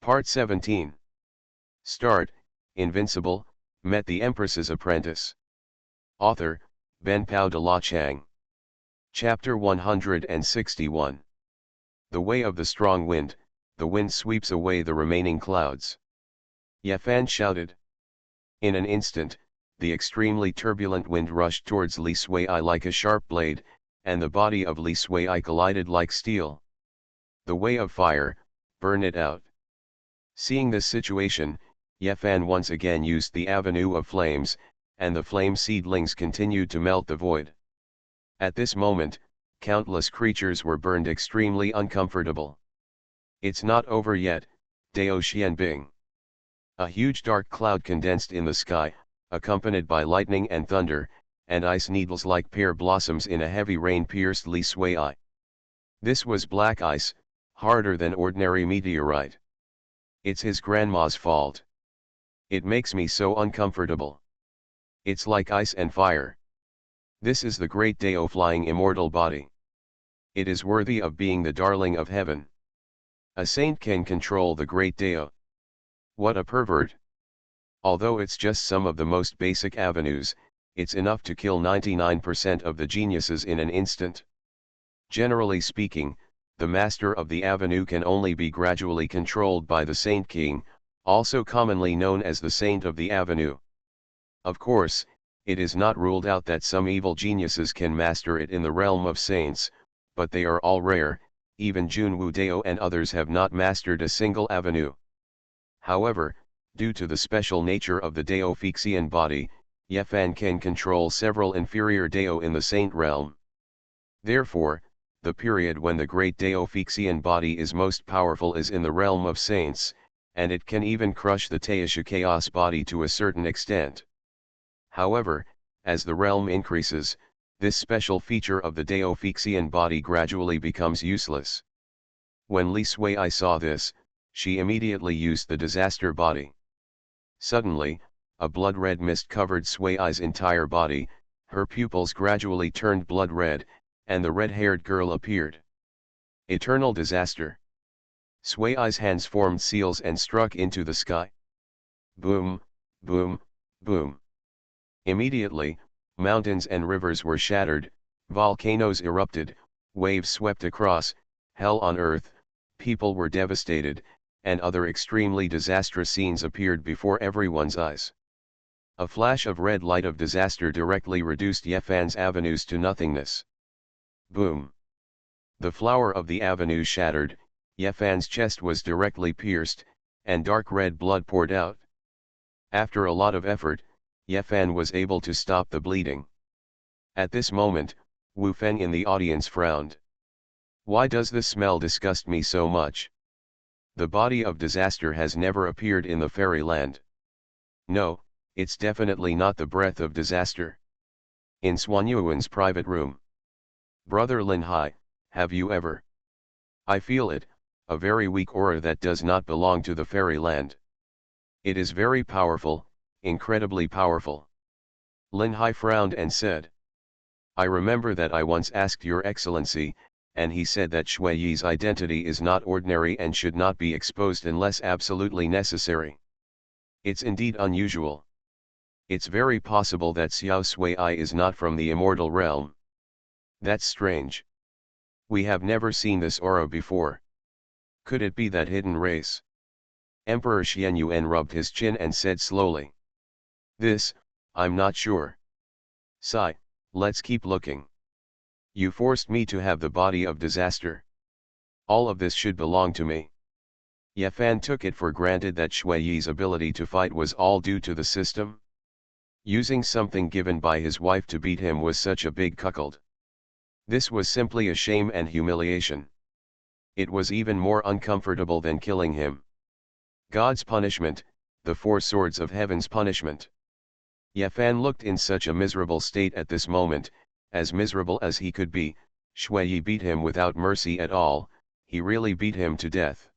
Part 17. Start, Invincible, met the Empress's apprentice. Author, Ben Pao de la Chang. Chapter 161. The way of the strong wind, the wind sweeps away the remaining clouds. Yafan shouted. In an instant, the extremely turbulent wind rushed towards Li Sui like a sharp blade, and the body of Li Sui collided like steel. The way of fire, burn it out. Seeing this situation, Yafan once again used the avenue of flames, and the flame seedlings continued to melt the void. At this moment, countless creatures were burned extremely uncomfortable. It's not over yet, Dao Xianbing. A huge dark cloud condensed in the sky, accompanied by lightning and thunder, and ice needles like pear blossoms in a heavy rain pierced Li Sui. This was black ice, harder than ordinary meteorite. It's his grandma's fault. It makes me so uncomfortable. It's like ice and fire. This is the great Dao flying immortal body. It is worthy of being the darling of heaven. A saint can control the great Dao. What a pervert. Although it's just some of the most basic avenues, it's enough to kill 99% of the geniuses in an instant. Generally speaking, the master of the avenue can only be gradually controlled by the Saint King, also commonly known as the Saint of the Avenue. Of course, it is not ruled out that some evil geniuses can master it in the realm of saints, but they are all rare. Even Xuanhuan Dao and others have not mastered a single avenue. However, due to the special nature of the Dao Fixian body, Yafan can control several inferior Dao in the saint realm. Therefore, the period when the great Dao Fixian body is most powerful is in the realm of saints, and it can even crush the Taisha chaos body to a certain extent. However, as the realm increases, this special feature of the Dao Fixian body gradually becomes useless. When Li Sui saw this, she immediately used the disaster body. Suddenly, a blood-red mist covered Sui's entire body, her pupils gradually turned blood-red, and the red-haired girl appeared. Eternal disaster. Sui's hands formed seals and struck into the sky. Boom, boom, boom. Immediately, mountains and rivers were shattered, volcanoes erupted, waves swept across, hell on earth, people were devastated, and other extremely disastrous scenes appeared before everyone's eyes. A flash of red light of disaster directly reduced Yafan's avenues to nothingness. Boom. The flower of the avenue shattered, Yafan's chest was directly pierced, and dark red blood poured out. After a lot of effort, Yafan was able to stop the bleeding. At this moment, Wu Feng in the audience frowned. Why does this smell disgust me so much? The body of disaster has never appeared in the fairyland. No, it's definitely not the breath of disaster. In Xuanhuan's private room. Brother Lin Hai, have you ever? I feel it, a very weak aura that does not belong to the fairyland. It is very powerful, incredibly powerful. Lin Hai frowned and said. I remember that I once asked Your Excellency, and he said that Shui Yi's identity is not ordinary and should not be exposed unless absolutely necessary. It's indeed unusual. It's very possible that Xiao Sui is not from the immortal realm. That's strange. We have never seen this aura before. Could it be that hidden race? Emperor Xuanhuan rubbed his chin and said slowly. This, I'm not sure. Sigh, let's keep looking. You forced me to have the body of disaster. All of this should belong to me. Yafan took it for granted that Shui Yi's ability to fight was all due to the system. Using something given by his wife to beat him was such a big cuckold. This was simply a shame and humiliation. It was even more uncomfortable than killing him. God's punishment, the four swords of heaven's punishment. Yafan looked in such a miserable state at this moment, as miserable as he could be. Shui Yi beat him without mercy at all, he really beat him to death.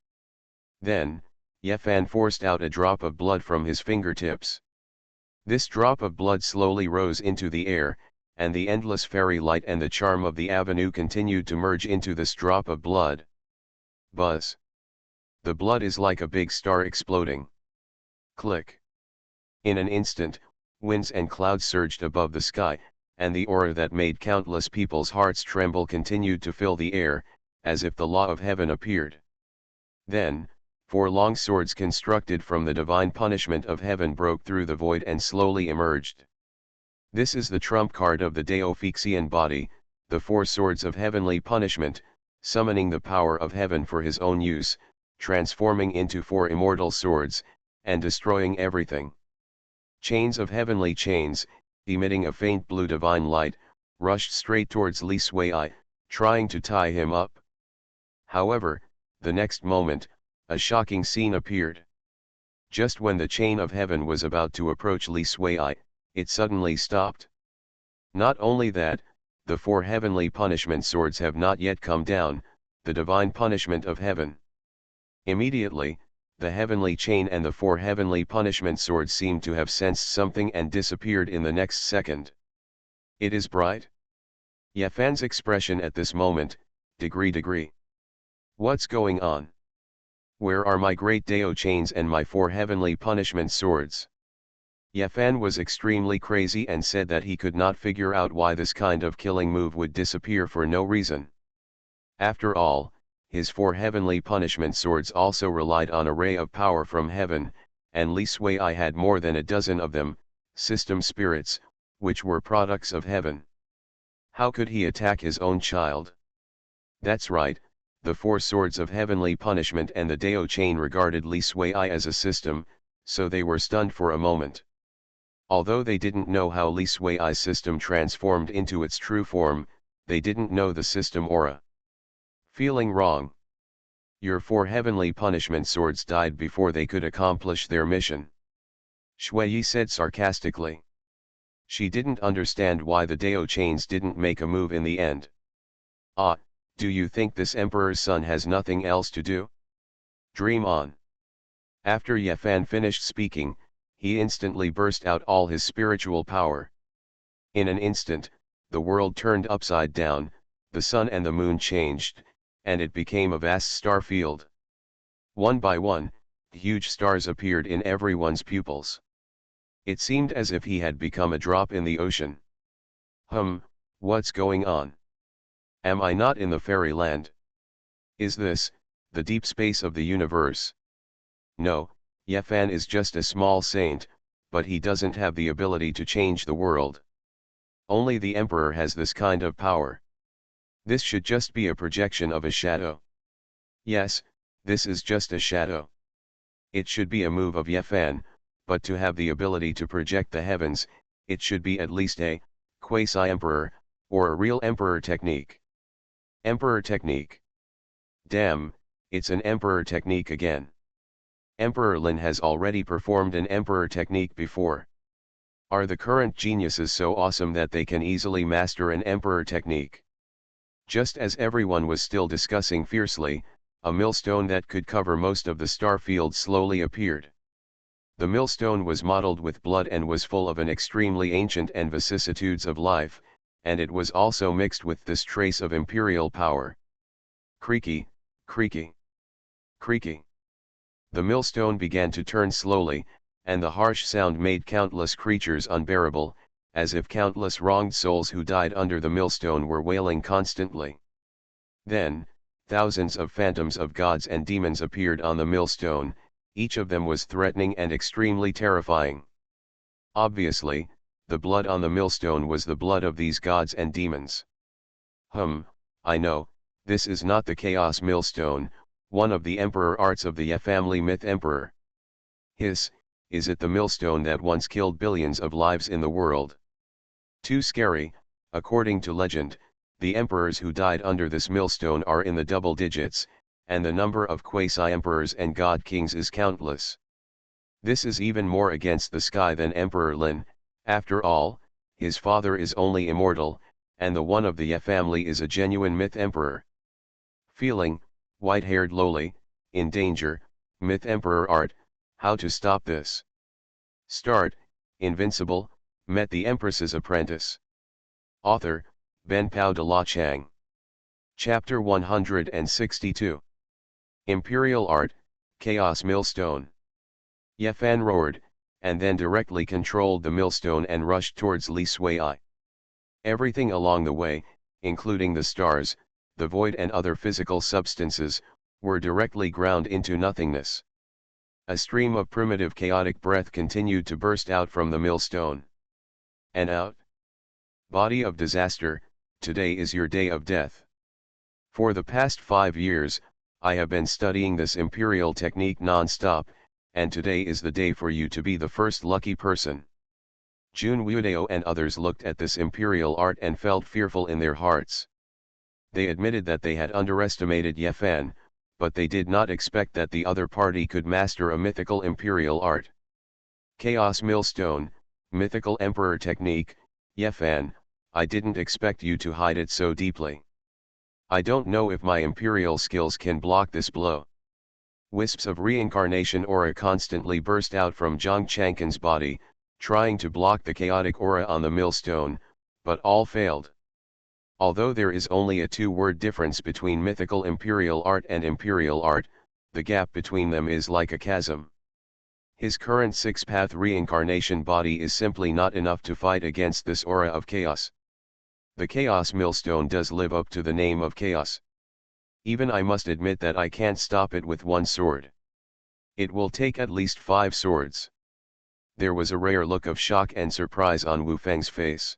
Then, Yafan forced out a drop of blood from his fingertips. This drop of blood slowly rose into the air, and the endless fairy light and the charm of the avenue continued to merge into this drop of blood. Buzz. The blood is like a big star exploding. Click. In an instant, winds and clouds surged above the sky, and the aura that made countless people's hearts tremble continued to fill the air, as if the law of heaven appeared. Then, 4 long swords constructed from the divine punishment of heaven broke through the void and slowly emerged. This is the trump card of the Deofixian body, the 4 swords of heavenly punishment, summoning the power of heaven for his own use, transforming into 4 immortal swords, and destroying everything. Chains of heavenly chains, emitting a faint blue divine light, rushed straight towards Li Sui, trying to tie him up. However, the next moment, a shocking scene appeared. Just when the chain of heaven was about to approach Li Sui, it suddenly stopped. Not only that, the 4 heavenly punishment swords have not yet come down, the divine punishment of heaven. Immediately, the heavenly chain and the 4 heavenly punishment swords seemed to have sensed something and disappeared in the next second. It is bright? Yafan's expression at this moment, degree. What's going on? Where are my great Dao chains and my 4 heavenly punishment swords? Yafan was extremely crazy and said that he could not figure out why this kind of killing move would disappear for no reason. After all, his 4 heavenly punishment swords also relied on a ray of power from heaven, and Li Sui had more than a dozen of them, system spirits, which were products of heaven. How could he attack his own child? That's right, the 4 swords of heavenly punishment and the Dao chain regarded Li Sui as a system, so they were stunned for a moment. Although they didn't know how Li Sui's system transformed into its true form, they didn't know the system aura. Feeling wrong. Your 4 heavenly punishment swords died before they could accomplish their mission. Shui said sarcastically. She didn't understand why the Dao chains didn't make a move in the end. Ah, do you think this emperor's son has nothing else to do? Dream on. After Yafan finished speaking, he instantly burst out all his spiritual power. In an instant, the world turned upside down, the sun and the moon changed, and it became a vast star field. One by one, huge stars appeared in everyone's pupils. It seemed as if he had become a drop in the ocean. What's going on? Am I not in the fairyland? Is this, the deep space of the universe? No, Yafan is just a small saint, but he doesn't have the ability to change the world. Only the emperor has this kind of power. This should just be a projection of a shadow. Yes, this is just a shadow. It should be a move of Yafan, but to have the ability to project the heavens, it should be at least a quasi-emperor, or a real emperor technique. Emperor technique. Damn, it's an emperor technique again. Emperor Lin has already performed an emperor technique before. Are the current geniuses so awesome that they can easily master an emperor technique? Just as everyone was still discussing fiercely, a millstone that could cover most of the star field slowly appeared. The millstone was mottled with blood and was full of an extremely ancient and vicissitudes of life, and it was also mixed with this trace of imperial power. Creaky, creaky, creaky. The millstone began to turn slowly, and the harsh sound made countless creatures unbearable, as if countless wronged souls who died under the millstone were wailing constantly. Then, thousands of phantoms of gods and demons appeared on the millstone, each of them was threatening and extremely terrifying. Obviously, the blood on the millstone was the blood of these gods and demons. I know, this is not the Chaos Millstone, one of the emperor arts of the Ya family myth emperor. Is it the millstone that once killed billions of lives in the world? Too scary. According to legend, the emperors who died under this millstone are in the double digits, and the number of quasi-emperors and god kings is countless. This is even more against the sky than Emperor Lin. After all, his father is only immortal, and the one of the Ya family is a genuine myth emperor. Feeling, white-haired lowly, in danger, myth emperor art, how to stop this? Start, Invincible, met the Empress's apprentice. Author, Ben Pao de la Chang. Chapter 162. Imperial Art, Chaos Millstone. Yefan roared, and then directly controlled the millstone and rushed towards Li Sui. Everything along the way, including the stars, the void and other physical substances, were directly ground into nothingness. A stream of primitive chaotic breath continued to burst out from the millstone. And out. Body of disaster, today is your day of death. For the past 5 years, I have been studying this imperial technique non-stop, and today is the day for you to be the first lucky person. Xuanhuan and others looked at this imperial art and felt fearful in their hearts. They admitted that they had underestimated Yefan, but they did not expect that the other party could master a mythical imperial art. Chaos Millstone, mythical emperor technique, Yefan, I didn't expect you to hide it so deeply. I don't know if my imperial skills can block this blow. Wisps of reincarnation aura constantly burst out from Zhang Chang'an's body, trying to block the chaotic aura on the millstone, but all failed. Although there is only a 2-word difference between mythical imperial art and imperial art, the gap between them is like a chasm. His current 6-path reincarnation body is simply not enough to fight against this aura of chaos. The Chaos Millstone does live up to the name of chaos. Even I must admit that I can't stop it with one sword. It will take at least 5 swords. There was a rare look of shock and surprise on Wu Feng's face.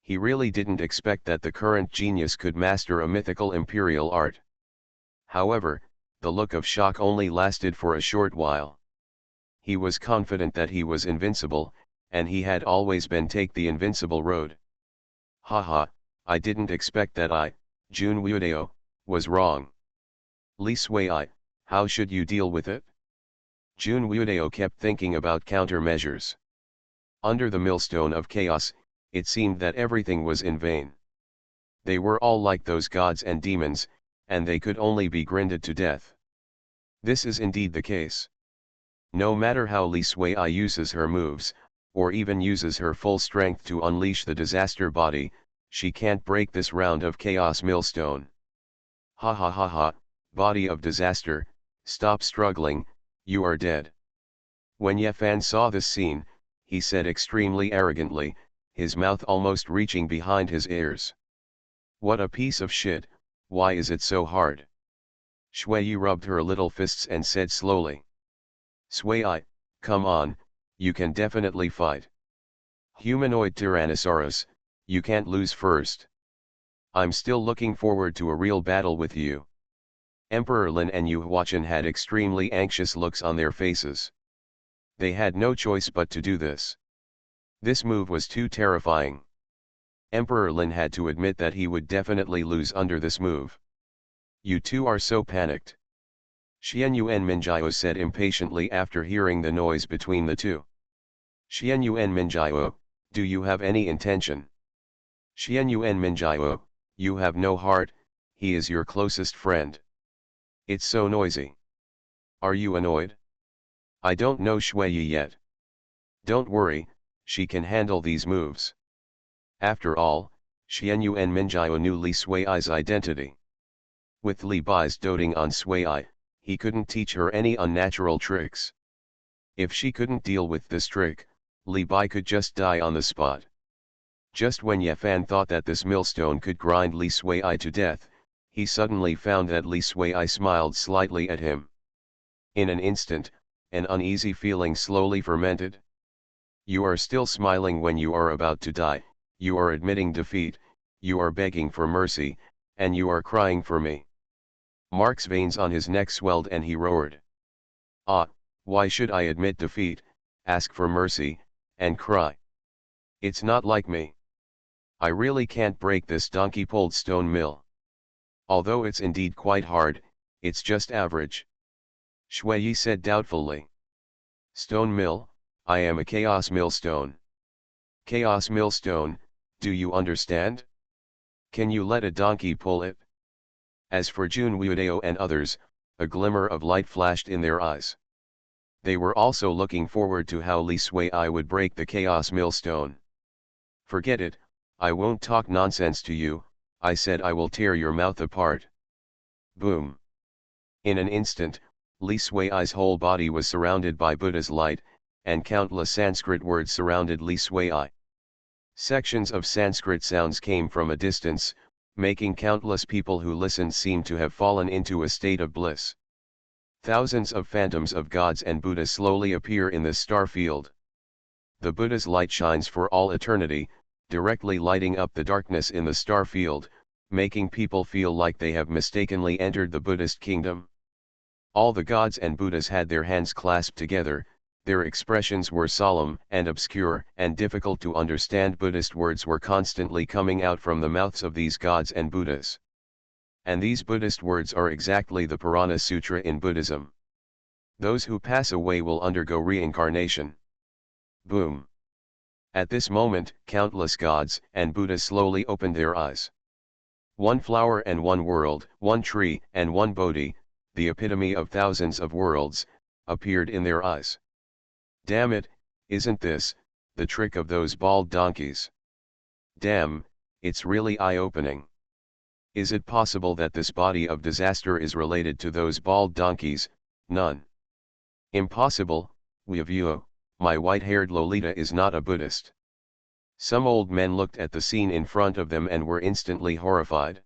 He really didn't expect that the current genius could master a mythical imperial art. However, the look of shock only lasted for a short while. He was confident that he was invincible, and he had always been take the invincible road. Haha, I didn't expect that I, Xuanhuan, was wrong. Li Sui, how should you deal with it? Xuanhuan kept thinking about countermeasures. Under the millstone of chaos, it seemed that everything was in vain. They were all like those gods and demons, and they could only be grinded to death. This is indeed the case. No matter how Li Sui uses her moves, or even uses her full strength to unleash the disaster body, she can't break this round of chaos millstone. Ha ha ha ha, body of disaster, stop struggling, you are dead. When Yefan saw this scene, he said extremely arrogantly, his mouth almost reaching behind his ears. What a piece of shit, why is it so hard? Shui rubbed her little fists and said slowly. Sui, come on, you can definitely fight. Humanoid Tyrannosaurus, you can't lose first. I'm still looking forward to a real battle with you. Emperor Lin and Xuanhuan had extremely anxious looks on their faces. They had no choice but to do this. This move was too terrifying. Emperor Lin had to admit that he would definitely lose under this move. You two are so panicked. Xuanhuan Minjiao said impatiently after hearing the noise between the two. Xuanhuan Minjiao, do you have any intention? Xuanhuan Minjiao, you have no heart, he is your closest friend. It's so noisy. Are you annoyed? I don't know Shui yet. Don't worry, she can handle these moves. After all, Xuanhuan Minjiao knew Li Sui's identity. With Li Bai's doting on Sui, he couldn't teach her any unnatural tricks. If she couldn't deal with this trick, Li Bai could just die on the spot. Just when Yefan thought that this millstone could grind Li Sui to death, he suddenly found that Li Sui smiled slightly at him. In an instant, an uneasy feeling slowly fermented. You are still smiling when you are about to die, you are admitting defeat, you are begging for mercy, and you are crying for me. Mark's veins on his neck swelled and he roared. Ah, why should I admit defeat, ask for mercy, and cry? It's not like me. I really can't break this donkey-pulled stone mill. Although it's indeed quite hard, it's just average. Shui said doubtfully. Stone mill, I am a chaos millstone. Chaos millstone, do you understand? Can you let a donkey pull it? As for Xuanhuan and others, a glimmer of light flashed in their eyes. They were also looking forward to how Li Sui would break the chaos millstone. Forget it, I won't talk nonsense to you, I said I will tear your mouth apart. Boom. In an instant, Li Sui's whole body was surrounded by Buddha's light, and countless Sanskrit words surrounded Li Sui. Sections of Sanskrit sounds came from a distance, making countless people who listened seem to have fallen into a state of bliss. Thousands of phantoms of gods and Buddhas slowly appear in this star field. The Buddha's light shines for all eternity, directly lighting up the darkness in the star field, making people feel like they have mistakenly entered the Buddhist kingdom. All the gods and Buddhas had their hands clasped together, their expressions were solemn and obscure and difficult to understand. Buddhist words were constantly coming out from the mouths of these gods and Buddhas. And these Buddhist words are exactly the Purana Sutra in Buddhism. Those who pass away will undergo reincarnation. Boom. At this moment, countless gods and Buddhas slowly opened their eyes. One flower and one world, one tree and one Bodhi, the epitome of thousands of worlds, appeared in their eyes. Damn it, isn't this the trick of those bald donkeys? Damn, it's really eye-opening. Is it possible that this body of disaster is related to those bald donkeys? None. Impossible, Xuanhuan, my white-haired Lolita is not a Buddhist. Some old men looked at the scene in front of them and were instantly horrified.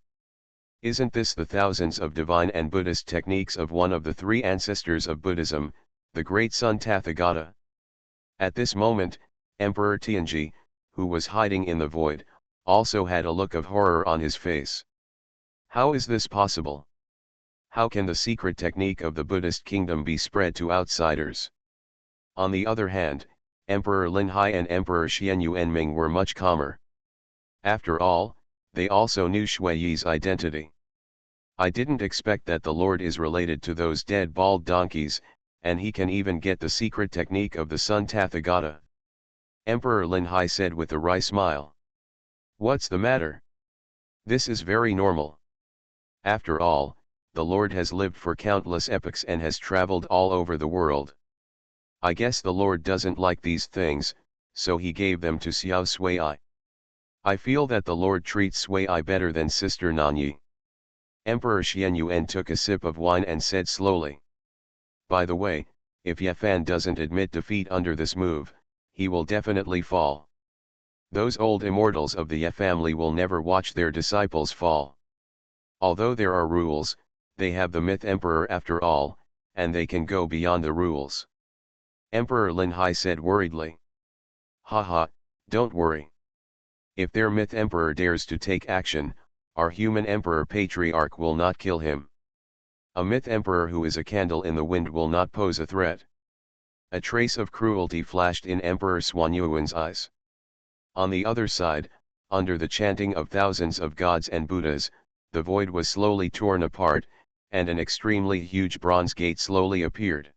Isn't this the thousands of divine and Buddhist techniques of one of the three ancestors of Buddhism, the great Son Tathagata? At this moment, Emperor Tianji, who was hiding in the void, also had a look of horror on his face. How is this possible? How can the secret technique of the Buddhist kingdom be spread to outsiders? On the other hand, Emperor Linhai and Emperor Xuanhuan were much calmer. After all, they also knew Shui's identity. I didn't expect that the Lord is related to those dead bald donkeys, and he can even get the secret technique of the Son Tathagata. Emperor Linhai said with a wry smile. What's the matter? This is very normal. After all, the Lord has lived for countless epochs and has traveled all over the world. I guess the Lord doesn't like these things, so he gave them to Xiao Sui. I feel that the Lord treats Sui better than Sister Nanyi. Emperor Xuanhuan took a sip of wine and said slowly. By the way, if Yafan doesn't admit defeat under this move, he will definitely fall. Those old immortals of the Ye family will never watch their disciples fall. Although there are rules, they have the myth emperor after all, and they can go beyond the rules. Emperor Linhai said worriedly. Haha, don't worry. If their myth emperor dares to take action, our human emperor patriarch will not kill him. A myth emperor who is a candle in the wind will not pose a threat. A trace of cruelty flashed in Emperor Xuanhuan's eyes. On the other side, under the chanting of thousands of gods and Buddhas, the void was slowly torn apart, and an extremely huge bronze gate slowly appeared.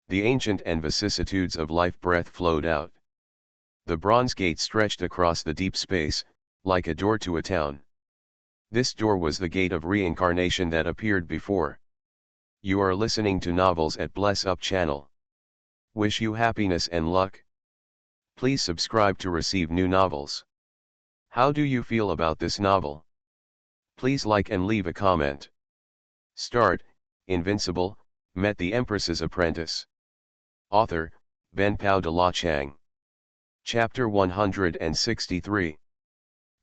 The ancient and vicissitudes of life breath flowed out. The bronze gate stretched across the deep space, like a door to a town. This door was the gate of reincarnation that appeared before. You are listening to Novels at Bless Up channel. Wish you happiness and luck. Please subscribe to receive new novels. How do you feel about this novel? Please like and leave a comment. Start, Invincible, met the Empress's apprentice. Author, Benpao de la Chang. Chapter 163.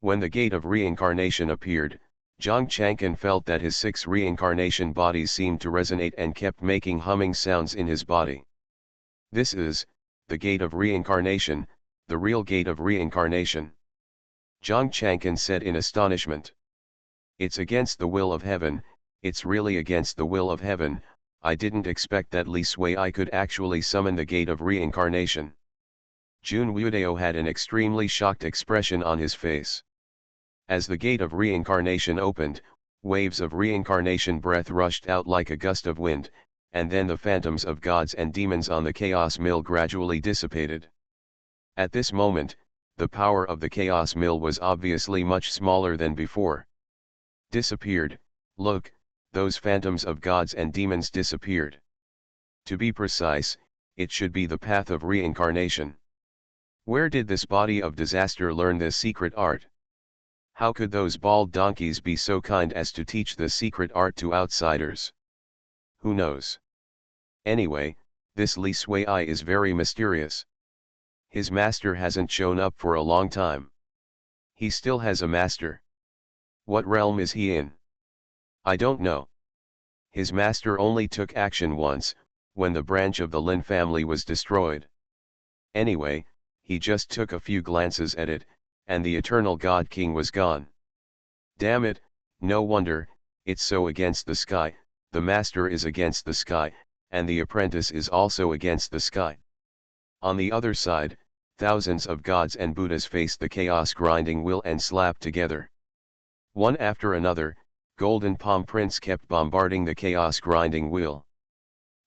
When the gate of reincarnation appeared, Zhang Chang'an felt that his 6 reincarnation bodies seemed to resonate and kept making humming sounds in his body. This is the gate of reincarnation, the real gate of reincarnation. Zhang Chang'an said in astonishment. It's against the will of heaven, it's really against the will of heaven. I didn't expect that Li Sui could actually summon the gate of reincarnation. Jun Wudao had an extremely shocked expression on his face. As the gate of reincarnation opened, waves of reincarnation breath rushed out like a gust of wind, and then the phantoms of gods and demons on the chaos mill gradually dissipated. At this moment, the power of the chaos mill was obviously much smaller than before. Disappeared, look, those phantoms of gods and demons disappeared. To be precise, it should be the path of reincarnation. Where did this body of disaster learn this secret art? How could those bald donkeys be so kind as to teach this secret art to outsiders? Who knows? Anyway, this Li Sui is very mysterious. His master hasn't shown up for a long time. He still has a master. What realm is he in? I don't know. His master only took action once, when the branch of the Lin family was destroyed. Anyway, he just took a few glances at it, and the eternal God King was gone. Damn it, no wonder, it's so against the sky, the master is against the sky, and the apprentice is also against the sky. On the other side, thousands of gods and Buddhas faced the chaos grinding wheel and slapped together. One after another, Golden Palm Prince kept bombarding the chaos grinding wheel.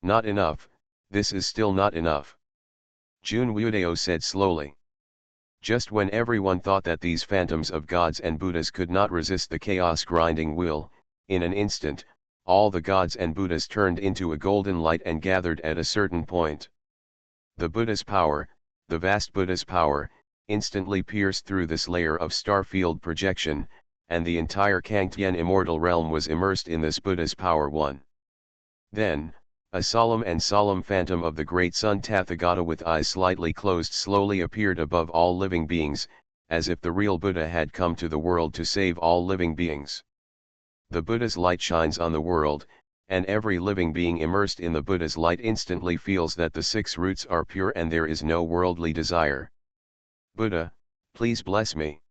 Not enough, this is still not enough. Jun Wudao said slowly. Just when everyone thought that these phantoms of gods and Buddhas could not resist the chaos grinding wheel, in an instant, all the gods and Buddhas turned into a golden light and gathered at a certain point. The Buddha's power, the vast Buddha's power, instantly pierced through this layer of star field projection, and the entire Kangtian immortal realm was immersed in this Buddha's power. Then, a solemn phantom of the great sun Tathagata with eyes slightly closed slowly appeared above all living beings, as if the real Buddha had come to the world to save all living beings. The Buddha's light shines on the world, and every living being immersed in the Buddha's light instantly feels that the six roots are pure and there is no worldly desire. Buddha, please bless me.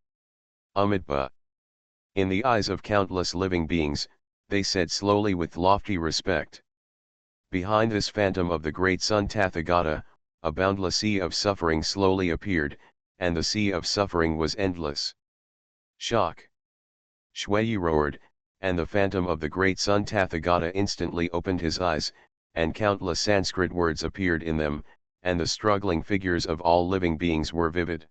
Amitabha. In the eyes of countless living beings, they said slowly with lofty respect. Behind this phantom of the great sun Tathagata, a boundless sea of suffering slowly appeared, and the sea of suffering was endless. Shock! Shui roared, and the phantom of the great sun Tathagata instantly opened his eyes, and countless Sanskrit words appeared in them, and the struggling figures of all living beings were vivid.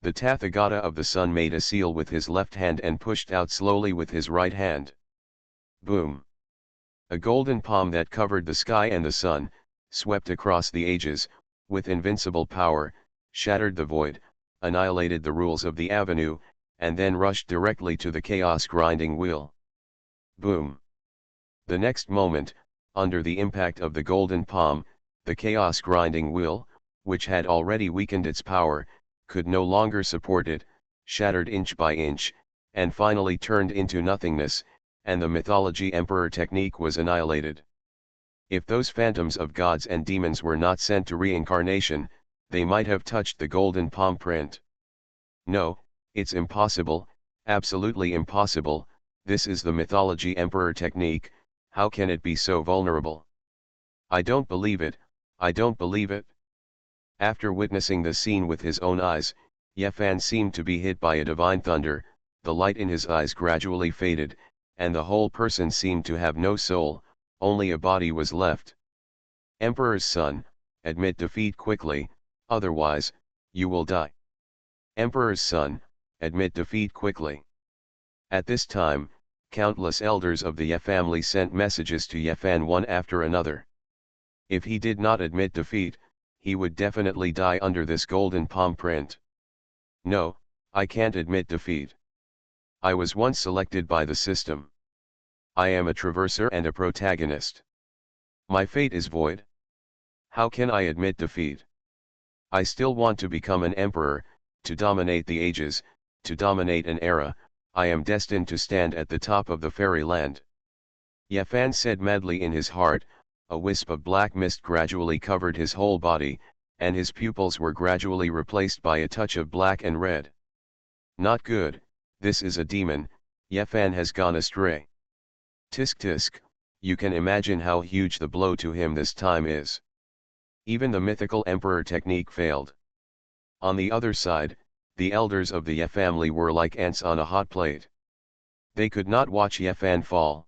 The Tathagata of the sun made a seal with his left hand and pushed out slowly with his right hand. Boom! A golden palm that covered the sky and the sun, swept across the ages, with invincible power, shattered the void, annihilated the rules of the avenue, and then rushed directly to the chaos grinding wheel. Boom! The next moment, under the impact of the golden palm, the chaos grinding wheel, which had already weakened its power, could no longer support it, shattered inch by inch, and finally turned into nothingness, and the mythology emperor technique was annihilated. If those phantoms of gods and demons were not sent to reincarnation, they might have touched the golden palm print. No, it's impossible, absolutely impossible, this is the mythology emperor technique, how can it be so vulnerable? I don't believe it, I don't believe it. After witnessing the scene with his own eyes, Yefan seemed to be hit by a divine thunder, the light in his eyes gradually faded, and the whole person seemed to have no soul, only a body was left. Emperor's son, admit defeat quickly, otherwise, you will die. Emperor's son, admit defeat quickly. At this time, countless elders of the Ye family sent messages to Yefan one after another. If he did not admit defeat, he would definitely die under this golden palm print. No, I can't admit defeat. I was once selected by the system. I am a traverser and a protagonist. My fate is void. How can I admit defeat? I still want to become an emperor, to dominate the ages, to dominate an era. I am destined to stand at the top of the fairyland. Yefan said madly in his heart. A wisp of black mist gradually covered his whole body, and his pupils were gradually replaced by a touch of black and red. Not good, this is a demon, Yefan has gone astray. Tisk tisk, you can imagine how huge the blow to him this time is. Even the mythical emperor technique failed. On the other side, the elders of the Ye family were like ants on a hot plate. They could not watch Yefan fall.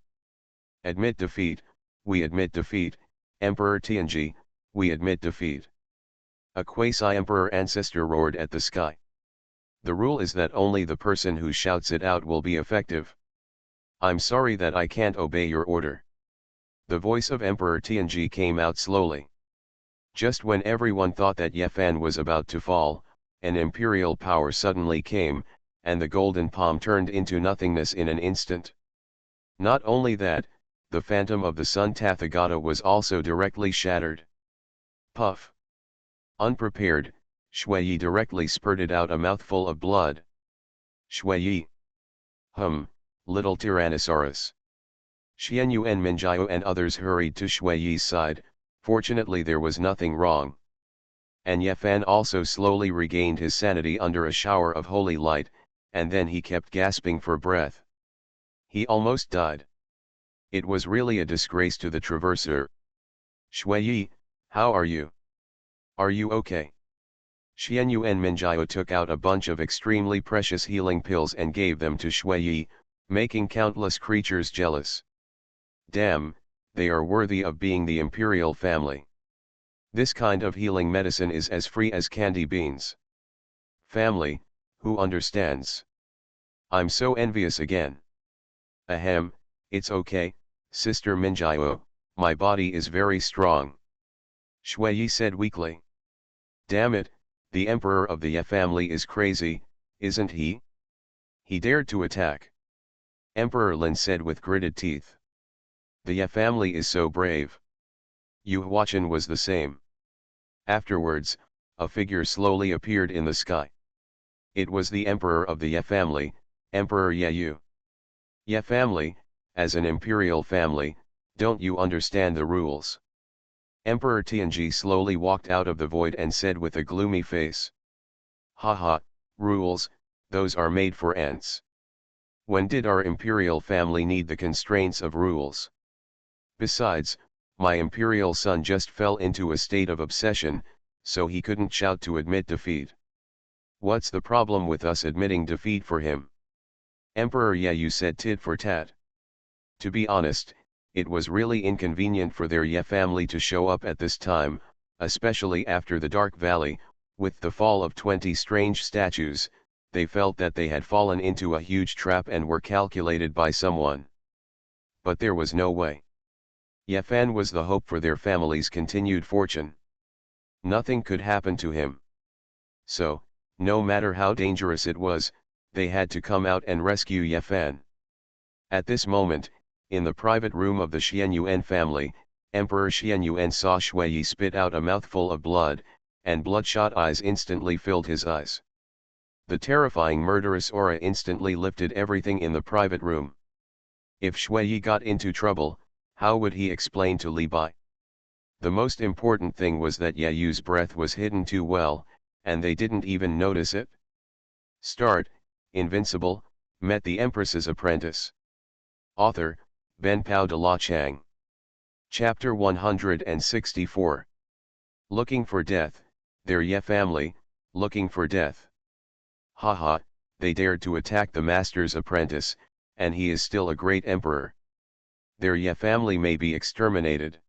Admit defeat. We admit defeat, Emperor Tianji, we admit defeat. A quasi-emperor ancestor roared at the sky. The rule is that only the person who shouts it out will be effective. I'm sorry that I can't obey your order. The voice of Emperor Tianji came out slowly. Just when everyone thought that Yefan was about to fall, an imperial power suddenly came, and the golden palm turned into nothingness in an instant. Not only that, the phantom of the sun Tathagata was also directly shattered. Puff. Unprepared, Shui directly spurted out a mouthful of blood. Shui. Little Tyrannosaurus. Xuanhuan Minjiao and others hurried to Shui's side. Fortunately there was nothing wrong. And Yefan also slowly regained his sanity under a shower of holy light, and then he kept gasping for breath. He almost died. It was really a disgrace to the Traverser. Shui, how are you? Are you okay? Xuanhuan Minjiao took out a bunch of extremely precious healing pills and gave them to Shui, making countless creatures jealous. Damn, they are worthy of being the imperial family. This kind of healing medicine is as free as candy beans. Family, who understands? I'm so envious again. Ahem, it's okay, Sister Minjiao, my body is very strong. Shui said weakly. Damn it, the emperor of the Ye family is crazy, isn't he? He dared to attack. Emperor Lin said with gritted teeth. The Ye family is so brave. Xuanhuan was the same. Afterwards, a figure slowly appeared in the sky. It was the emperor of the Ye family, Emperor Ye. Ye family, as an imperial family, don't you understand the rules? Emperor Tianji slowly walked out of the void and said with a gloomy face. Haha, rules, those are made for ants. When did our imperial family need the constraints of rules? Besides, my imperial son just fell into a state of obsession, so he couldn't shout to admit defeat. What's the problem with us admitting defeat for him? Emperor Ye said tit for tat. To be honest, it was really inconvenient for their Ye family to show up at this time, especially after the Dark Valley, with the fall of 20 strange statues. They felt that they had fallen into a huge trap and were calculated by someone. But there was no way. Yefan was the hope for their family's continued fortune. Nothing could happen to him. So, no matter how dangerous it was, they had to come out and rescue Yefan. At this moment, in the private room of the Xuanhuan family, Emperor Xuanhuan saw Shui spit out a mouthful of blood, and bloodshot eyes instantly filled his eyes. The terrifying murderous aura instantly lifted everything in the private room. If Shui got into trouble, how would he explain to Li Bai? The most important thing was that Yeyu's breath was hidden too well, and they didn't even notice it. Start, Invincible, met the Empress's apprentice. Author, Ben Pao de la Chang. Chapter 164. Looking for death, their Ye family, looking for death. Haha, they dared to attack the master's apprentice, and he is still a great emperor. Their Ye family may be exterminated.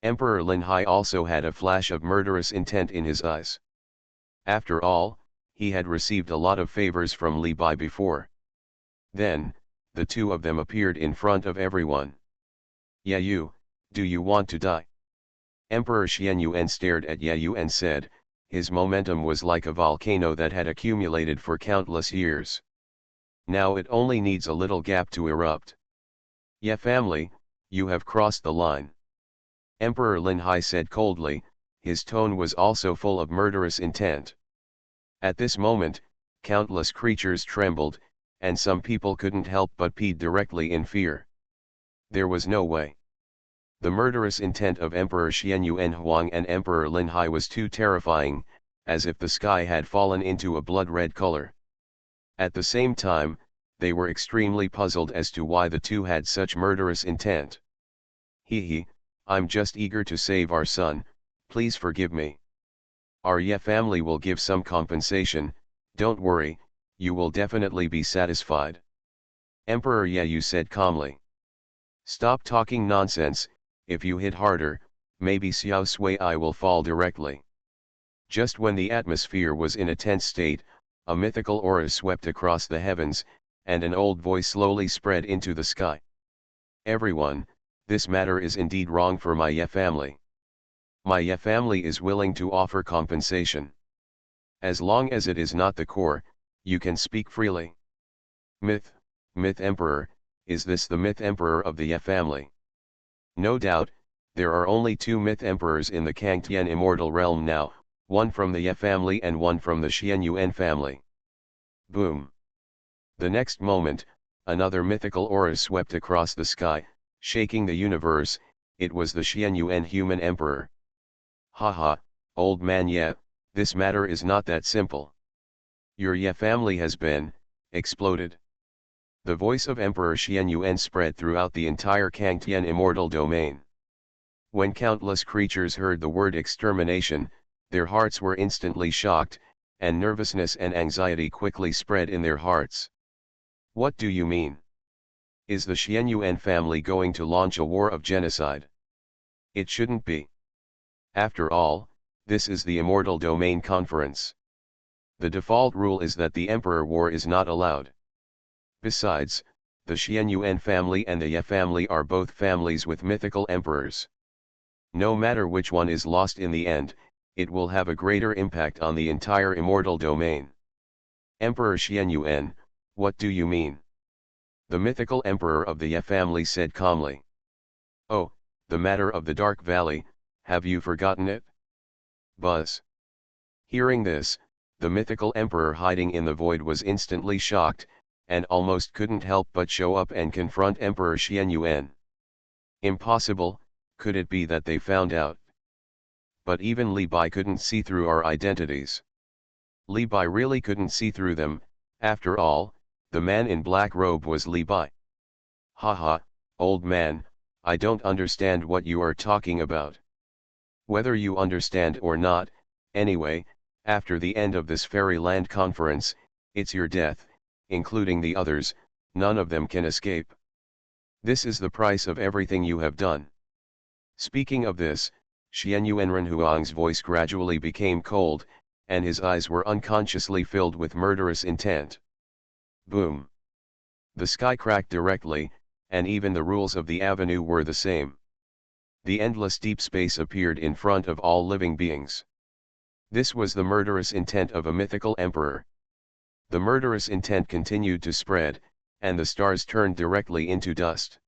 Emperor Lin Hai also had a flash of murderous intent in his eyes. After all, he had received a lot of favors from Li Bai before. Then, the two of them appeared in front of everyone. Ye, do you want to die? Emperor Xuanhuan stared at Ye and said, his momentum was like a volcano that had accumulated for countless years. Now it only needs a little gap to erupt. Ye family, you have crossed the line. Emperor Lin Hai said coldly, his tone was also full of murderous intent. At this moment, countless creatures trembled, and some people couldn't help but peed directly in fear. There was no way. The murderous intent of Emperor Xuanhuan and Emperor Lin Hai was too terrifying, as if the sky had fallen into a blood-red color. At the same time, they were extremely puzzled as to why the two had such murderous intent. Hee, I'm just eager to save our son, please forgive me. Our Ye family will give some compensation, don't worry, you will definitely be satisfied. Emperor Ye said calmly. Stop talking nonsense, if you hit harder, maybe Xiao Sui will fall directly. Just when the atmosphere was in a tense state, a mythical aura swept across the heavens, and an old voice slowly spread into the sky. Everyone, this matter is indeed wrong for my Ye family. My Ye family is willing to offer compensation. As long as it is not the core, you can speak freely. Myth Emperor, is this the myth emperor of the Ye family? No doubt, there are only two myth emperors in the Kangtian immortal realm now, one from the Ye family and one from the Xuanhuan family. Boom. The next moment, another mythical aura swept across the sky, shaking the universe. It was the Xuanhuan human emperor. Haha, old man Ye, this matter is not that simple. Your Ye family has been exploded. The voice of Emperor Xuanhuan spread throughout the entire Kangtian immortal domain. When countless creatures heard the word extermination, their hearts were instantly shocked, and nervousness and anxiety quickly spread in their hearts. What do you mean? Is the Xuanhuan family going to launch a war of genocide? It shouldn't be. After all, this is the Immortal Domain Conference. The default rule is that the Emperor War is not allowed. Besides, the Xuanhuan family and the Ye family are both families with mythical emperors. No matter which one is lost in the end, it will have a greater impact on the entire immortal domain. Emperor Xuanhuan, what do you mean? The mythical emperor of the Ye family said calmly. Oh, the matter of the Dark Valley, have you forgotten it? Buzz. Hearing this, the mythical emperor hiding in the void was instantly shocked, and almost couldn't help but show up and confront Emperor Xuanhuan. Impossible, could it be that they found out? But even Li Bai couldn't see through our identities. Li Bai really couldn't see through them. After all, the man in black robe was Li Bai. Haha, old man, I don't understand what you are talking about. Whether you understand or not, anyway, after the end of this fairyland conference, it's your death, including the others. None of them can escape. This is the price of everything you have done. Speaking of this, Xuanhuan Huang's voice gradually became cold, and his eyes were unconsciously filled with murderous intent. Boom. The sky cracked directly, and even the rules of the avenue were the same. The endless deep space appeared in front of all living beings. This was the murderous intent of a mythical emperor. The murderous intent continued to spread, and the stars turned directly into dust.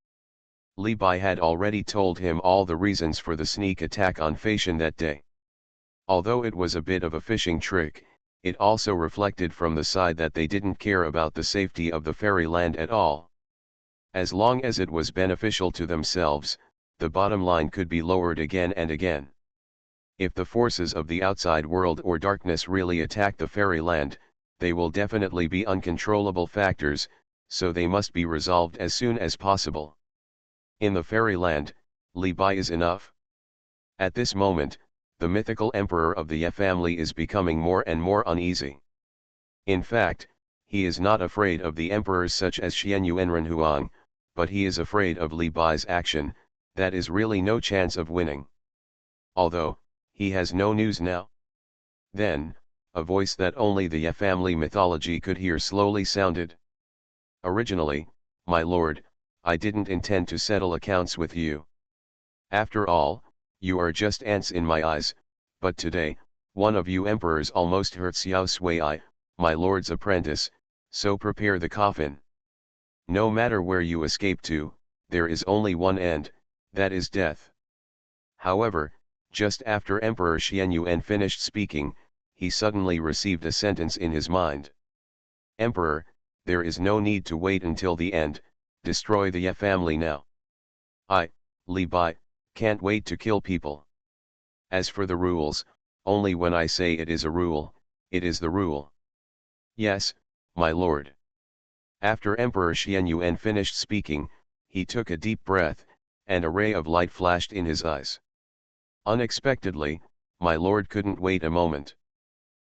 Li Bai had already told him all the reasons for the sneak attack on Facian that day. Although it was a bit of a fishing trick, it also reflected from the side that they didn't care about the safety of the fairyland at all. As long as it was beneficial to themselves, the bottom line could be lowered again and again. If the forces of the outside world or darkness really attack the fairyland, they will definitely be uncontrollable factors, so they must be resolved as soon as possible. In the fairyland, Li Bai is enough. At this moment, the mythical emperor of the Ye family is becoming more and more uneasy. In fact, he is not afraid of the emperors such as Xuanhuan Huang, but he is afraid of Li Bai's action. That is really no chance of winning. Although, he has no news now. Then, a voice that only the Ye family mythology could hear slowly sounded. Originally, my lord, I didn't intend to settle accounts with you. After all, you are just ants in my eyes, but today, one of you emperors almost hurt Xiao Sui, my lord's apprentice, so prepare the coffin. No matter where you escape to, there is only one end, that is death. However, just after Emperor Xuanhuan finished speaking, he suddenly received a sentence in his mind. Emperor, there is no need to wait until the end, destroy the Ye family now. I, Li Bai, can't wait to kill people. As for the rules, only when I say it is a rule, it is the rule. Yes, my lord. After Emperor Xuanhuan finished speaking, he took a deep breath, and a ray of light flashed in his eyes. Unexpectedly, my lord couldn't wait a moment.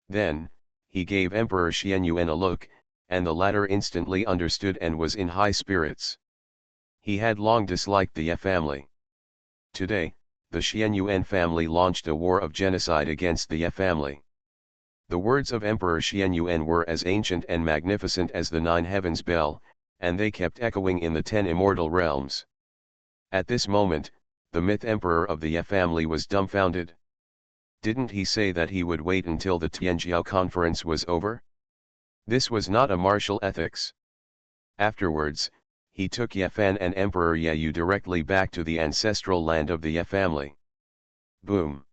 Then, he gave Emperor Xuanhuan a look, and the latter instantly understood and was in high spirits. He had long disliked the Ye family. Today, the Xuanhuan family launched a war of genocide against the Ye family. The words of Emperor Xuanhuan were as ancient and magnificent as the 9 heavens bell, and they kept echoing in the 10 immortal realms. At this moment, the myth emperor of the Ye family was dumbfounded. Didn't he say that he would wait until the Tianjiao conference was over? This was not a martial ethics. Afterwards, he took Yefan and Emperor Yeyu directly back to the ancestral land of the Ye family. Boom!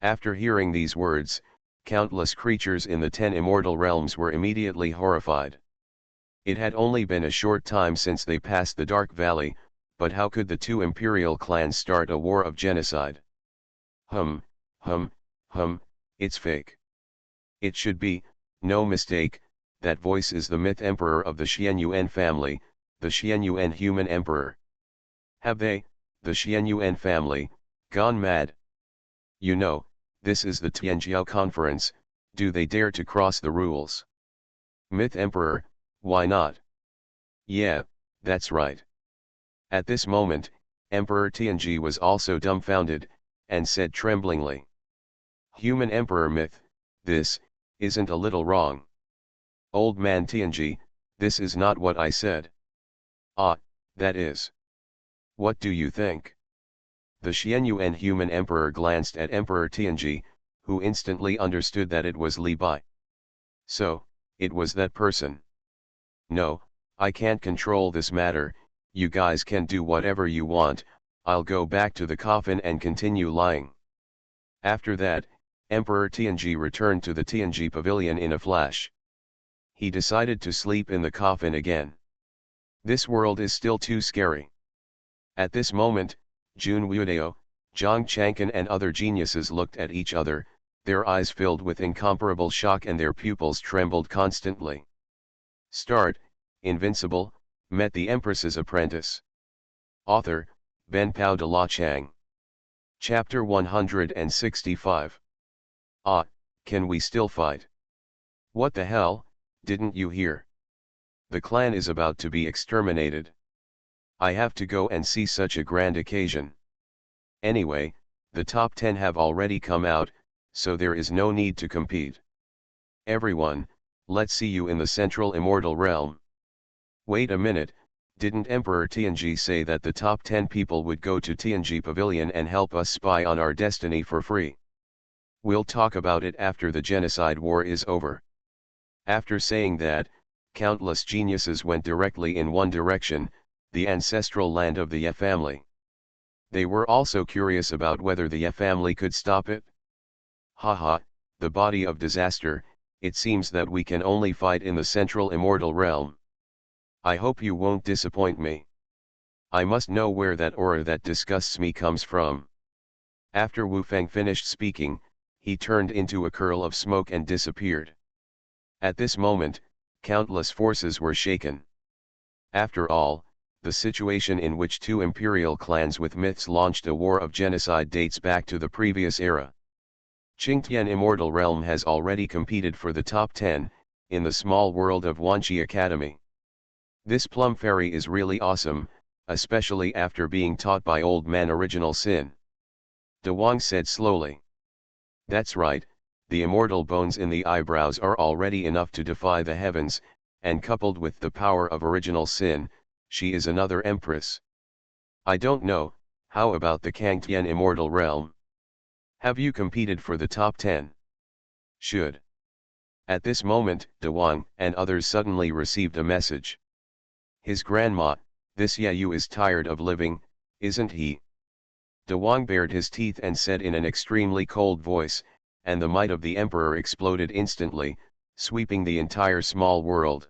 After hearing these words, countless creatures in the 10 immortal realms were immediately horrified. It had only been a short time since they passed the Dark Valley, but how could the two imperial clans start a war of genocide? Hum, it's fake. It should be, no mistake, that voice is the myth emperor of the Xuanhuan family, the Xuanhuan human emperor. Have they, the Xuanhuan family, gone mad? You know, this is the Tianjiao conference, do they dare to cross the rules? Myth emperor, why not? Yeah, that's right. At this moment, Emperor Tianji was also dumbfounded, and said tremblingly. Human emperor myth, this, isn't a little wrong. Old man Tianji, this is not what I said. Ah, that is. What do you think? The Xuanhuan human emperor glanced at Emperor Tianji, who instantly understood that it was Li Bai. So, it was that person. No, I can't control this matter, you guys can do whatever you want, I'll go back to the coffin and continue lying. After that, Emperor Tianji returned to the Tianji pavilion in a flash. He decided to sleep in the coffin again. This world is still too scary. At this moment, Jun Wuodao, Zhang Changkan and other geniuses looked at each other, their eyes filled with incomparable shock and their pupils trembled constantly. Start, Invincible, met the Empress's apprentice. Author, Benpao de la Chang. Chapter 165. Ah, can we still fight? What the hell, didn't you hear? The clan is about to be exterminated. I have to go and see such a grand occasion. Anyway, the top 10 have already come out, so there is no need to compete. Everyone, let's see you in the central immortal realm. Wait a minute, didn't Emperor Tianji say that the top 10 people would go to Tianji Pavilion and help us spy on our destiny for free? We'll talk about it after the genocide war is over. After saying that, countless geniuses went directly in one direction, the ancestral land of the Ye family. They were also curious about whether the Ye family could stop it. Haha, the body of disaster, it seems that we can only fight in the central immortal realm. I hope you won't disappoint me. I must know where that aura that disgusts me comes from. After Wu Feng finished speaking, he turned into a curl of smoke and disappeared. At this moment, countless forces were shaken. After all, the situation in which two imperial clans with myths launched a war of genocide dates back to the previous era. Qingtian Immortal Realm has already competed for the top 10, in the small world of Wanqi Academy. This plum fairy is really awesome, especially after being taught by Old Man Original Sin. De Wang said slowly. That's right, the immortal bones in the eyebrows are already enough to defy the heavens, and coupled with the power of Original Sin, she is another empress. I don't know, how about the Kangtian Immortal Realm? Have you competed for the top 10? Should. At this moment, De Wang and others suddenly received a message. His grandma, this Yeyu is tired of living, isn't he? De Wang bared his teeth and said in an extremely cold voice, and the might of the emperor exploded instantly, sweeping the entire small world.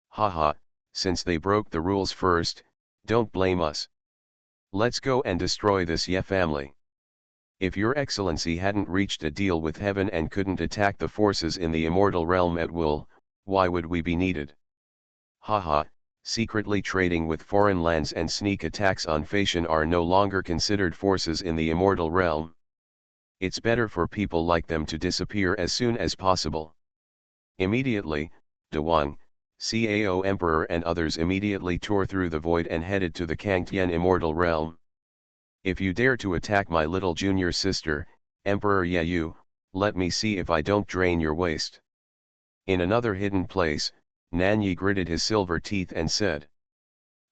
Haha, since they broke the rules first, don't blame us. Let's go and destroy this Ye family. If your excellency hadn't reached a deal with heaven and couldn't attack the forces in the immortal realm at will, why would we be needed? Haha, secretly trading with foreign lands and sneak attacks on Facian are no longer considered forces in the immortal realm. It's better for people like them to disappear as soon as possible. Immediately, De Wang, Cao Emperor and others immediately tore through the void and headed to the Kangtian Immortal Realm. If you dare to attack my little junior sister, Emperor Yeyu, let me see if I don't drain your waist. In another hidden place, Nanyi gritted his silver teeth and said.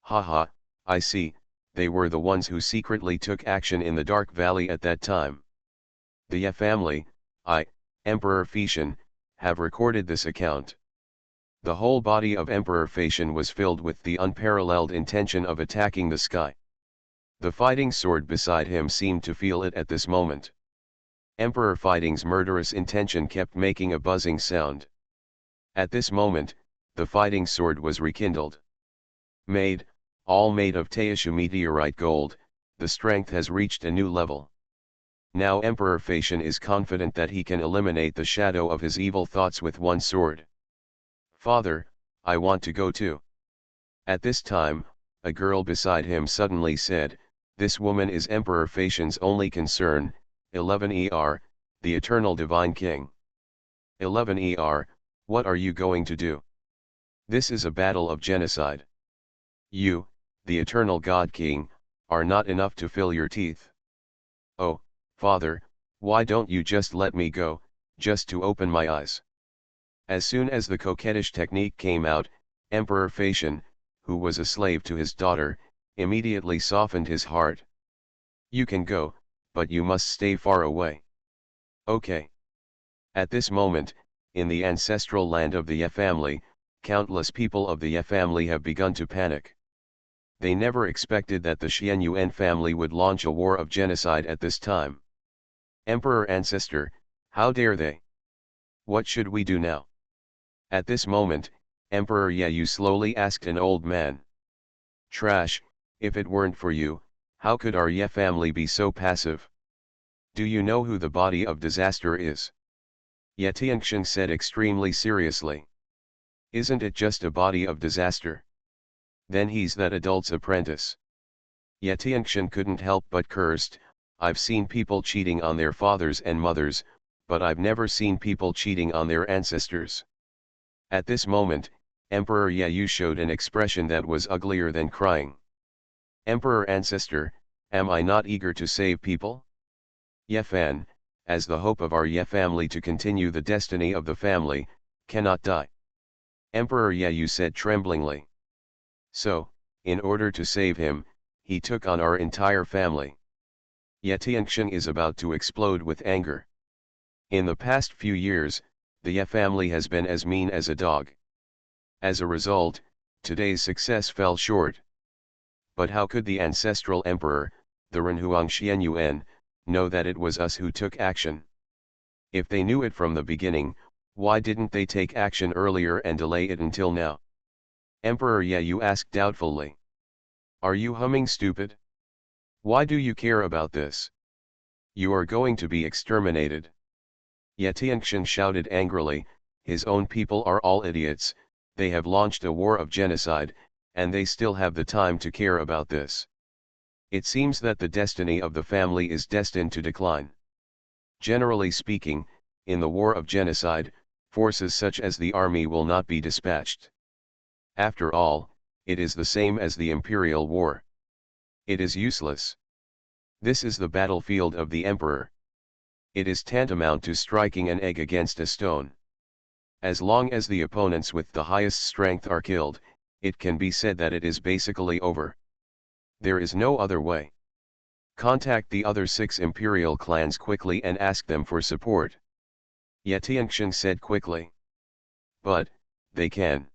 Haha, I see, they were the ones who secretly took action in the Dark Valley at that time. The Ye family, Emperor Facian, have recorded this account. The whole body of Emperor Facian was filled with the unparalleled intention of attacking the sky. The fighting sword beside him seemed to feel it at this moment. Emperor Fighting's murderous intention kept making a buzzing sound. At this moment, the fighting sword was rekindled. All made of Teishu meteorite gold, the strength has reached a new level. Now Emperor Facian is confident that he can eliminate the shadow of his evil thoughts with one sword. Father, I want to go too. At this time, a girl beside him suddenly said, this woman is Emperor Facian's only concern. 11 the Eternal Divine King. 11 what are you going to do? This is a battle of genocide. You, the Eternal God King, are not enough to fill your teeth. Oh, Father, why don't you just let me go, just to open my eyes? As soon as the coquettish technique came out, Emperor Facian, who was a slave to his daughter, immediately softened his heart. You can go, but you must stay far away. Okay. At this moment, in the ancestral land of the Ye family, countless people of the Ye family have begun to panic. They never expected that the Xuanhuan family would launch a war of genocide at this time. Emperor Ancestor, how dare they? What should we do now? At this moment, Emperor Yeyu slowly asked an old man. Trash, if it weren't for you, how could our Ye family be so passive? Do you know who the body of disaster is? Ye Tianxian said extremely seriously. Isn't it just a body of disaster? Then he's that adult's apprentice. Ye Tianxian couldn't help but cursed. I've seen people cheating on their fathers and mothers, but I've never seen people cheating on their ancestors. At this moment, Emperor Yeyu showed an expression that was uglier than crying. Emperor Ancestor, am I not eager to save people? Ye Fan, as the hope of our Ye family to continue the destiny of the family, cannot die. Emperor Yeyu said tremblingly. So, in order to save him, he took on our entire family. Ye Tianxian is about to explode with anger. In the past few years, the Ye family has been as mean as a dog. As a result, today's success fell short. But how could the ancestral emperor, the Renhuang Xuanhuan, know that it was us who took action? If they knew it from the beginning, why didn't they take action earlier and delay it until now? Emperor Yeyu asked doubtfully. Are you humming stupid? Why do you care about this? You are going to be exterminated. Ye Tianxian shouted angrily, his own people are all idiots, they have launched a war of genocide, and they still have the time to care about this. It seems that the destiny of the family is destined to decline. Generally speaking, in the war of genocide, forces such as the army will not be dispatched. After all, it is the same as the imperial war. It is useless. This is the battlefield of the emperor. It is tantamount to striking an egg against a stone. As long as the opponents with the highest strength are killed, it can be said that it is basically over. There is no other way. Contact the other 6 imperial clans quickly and ask them for support. Ye Tianxian said quickly. But, they can.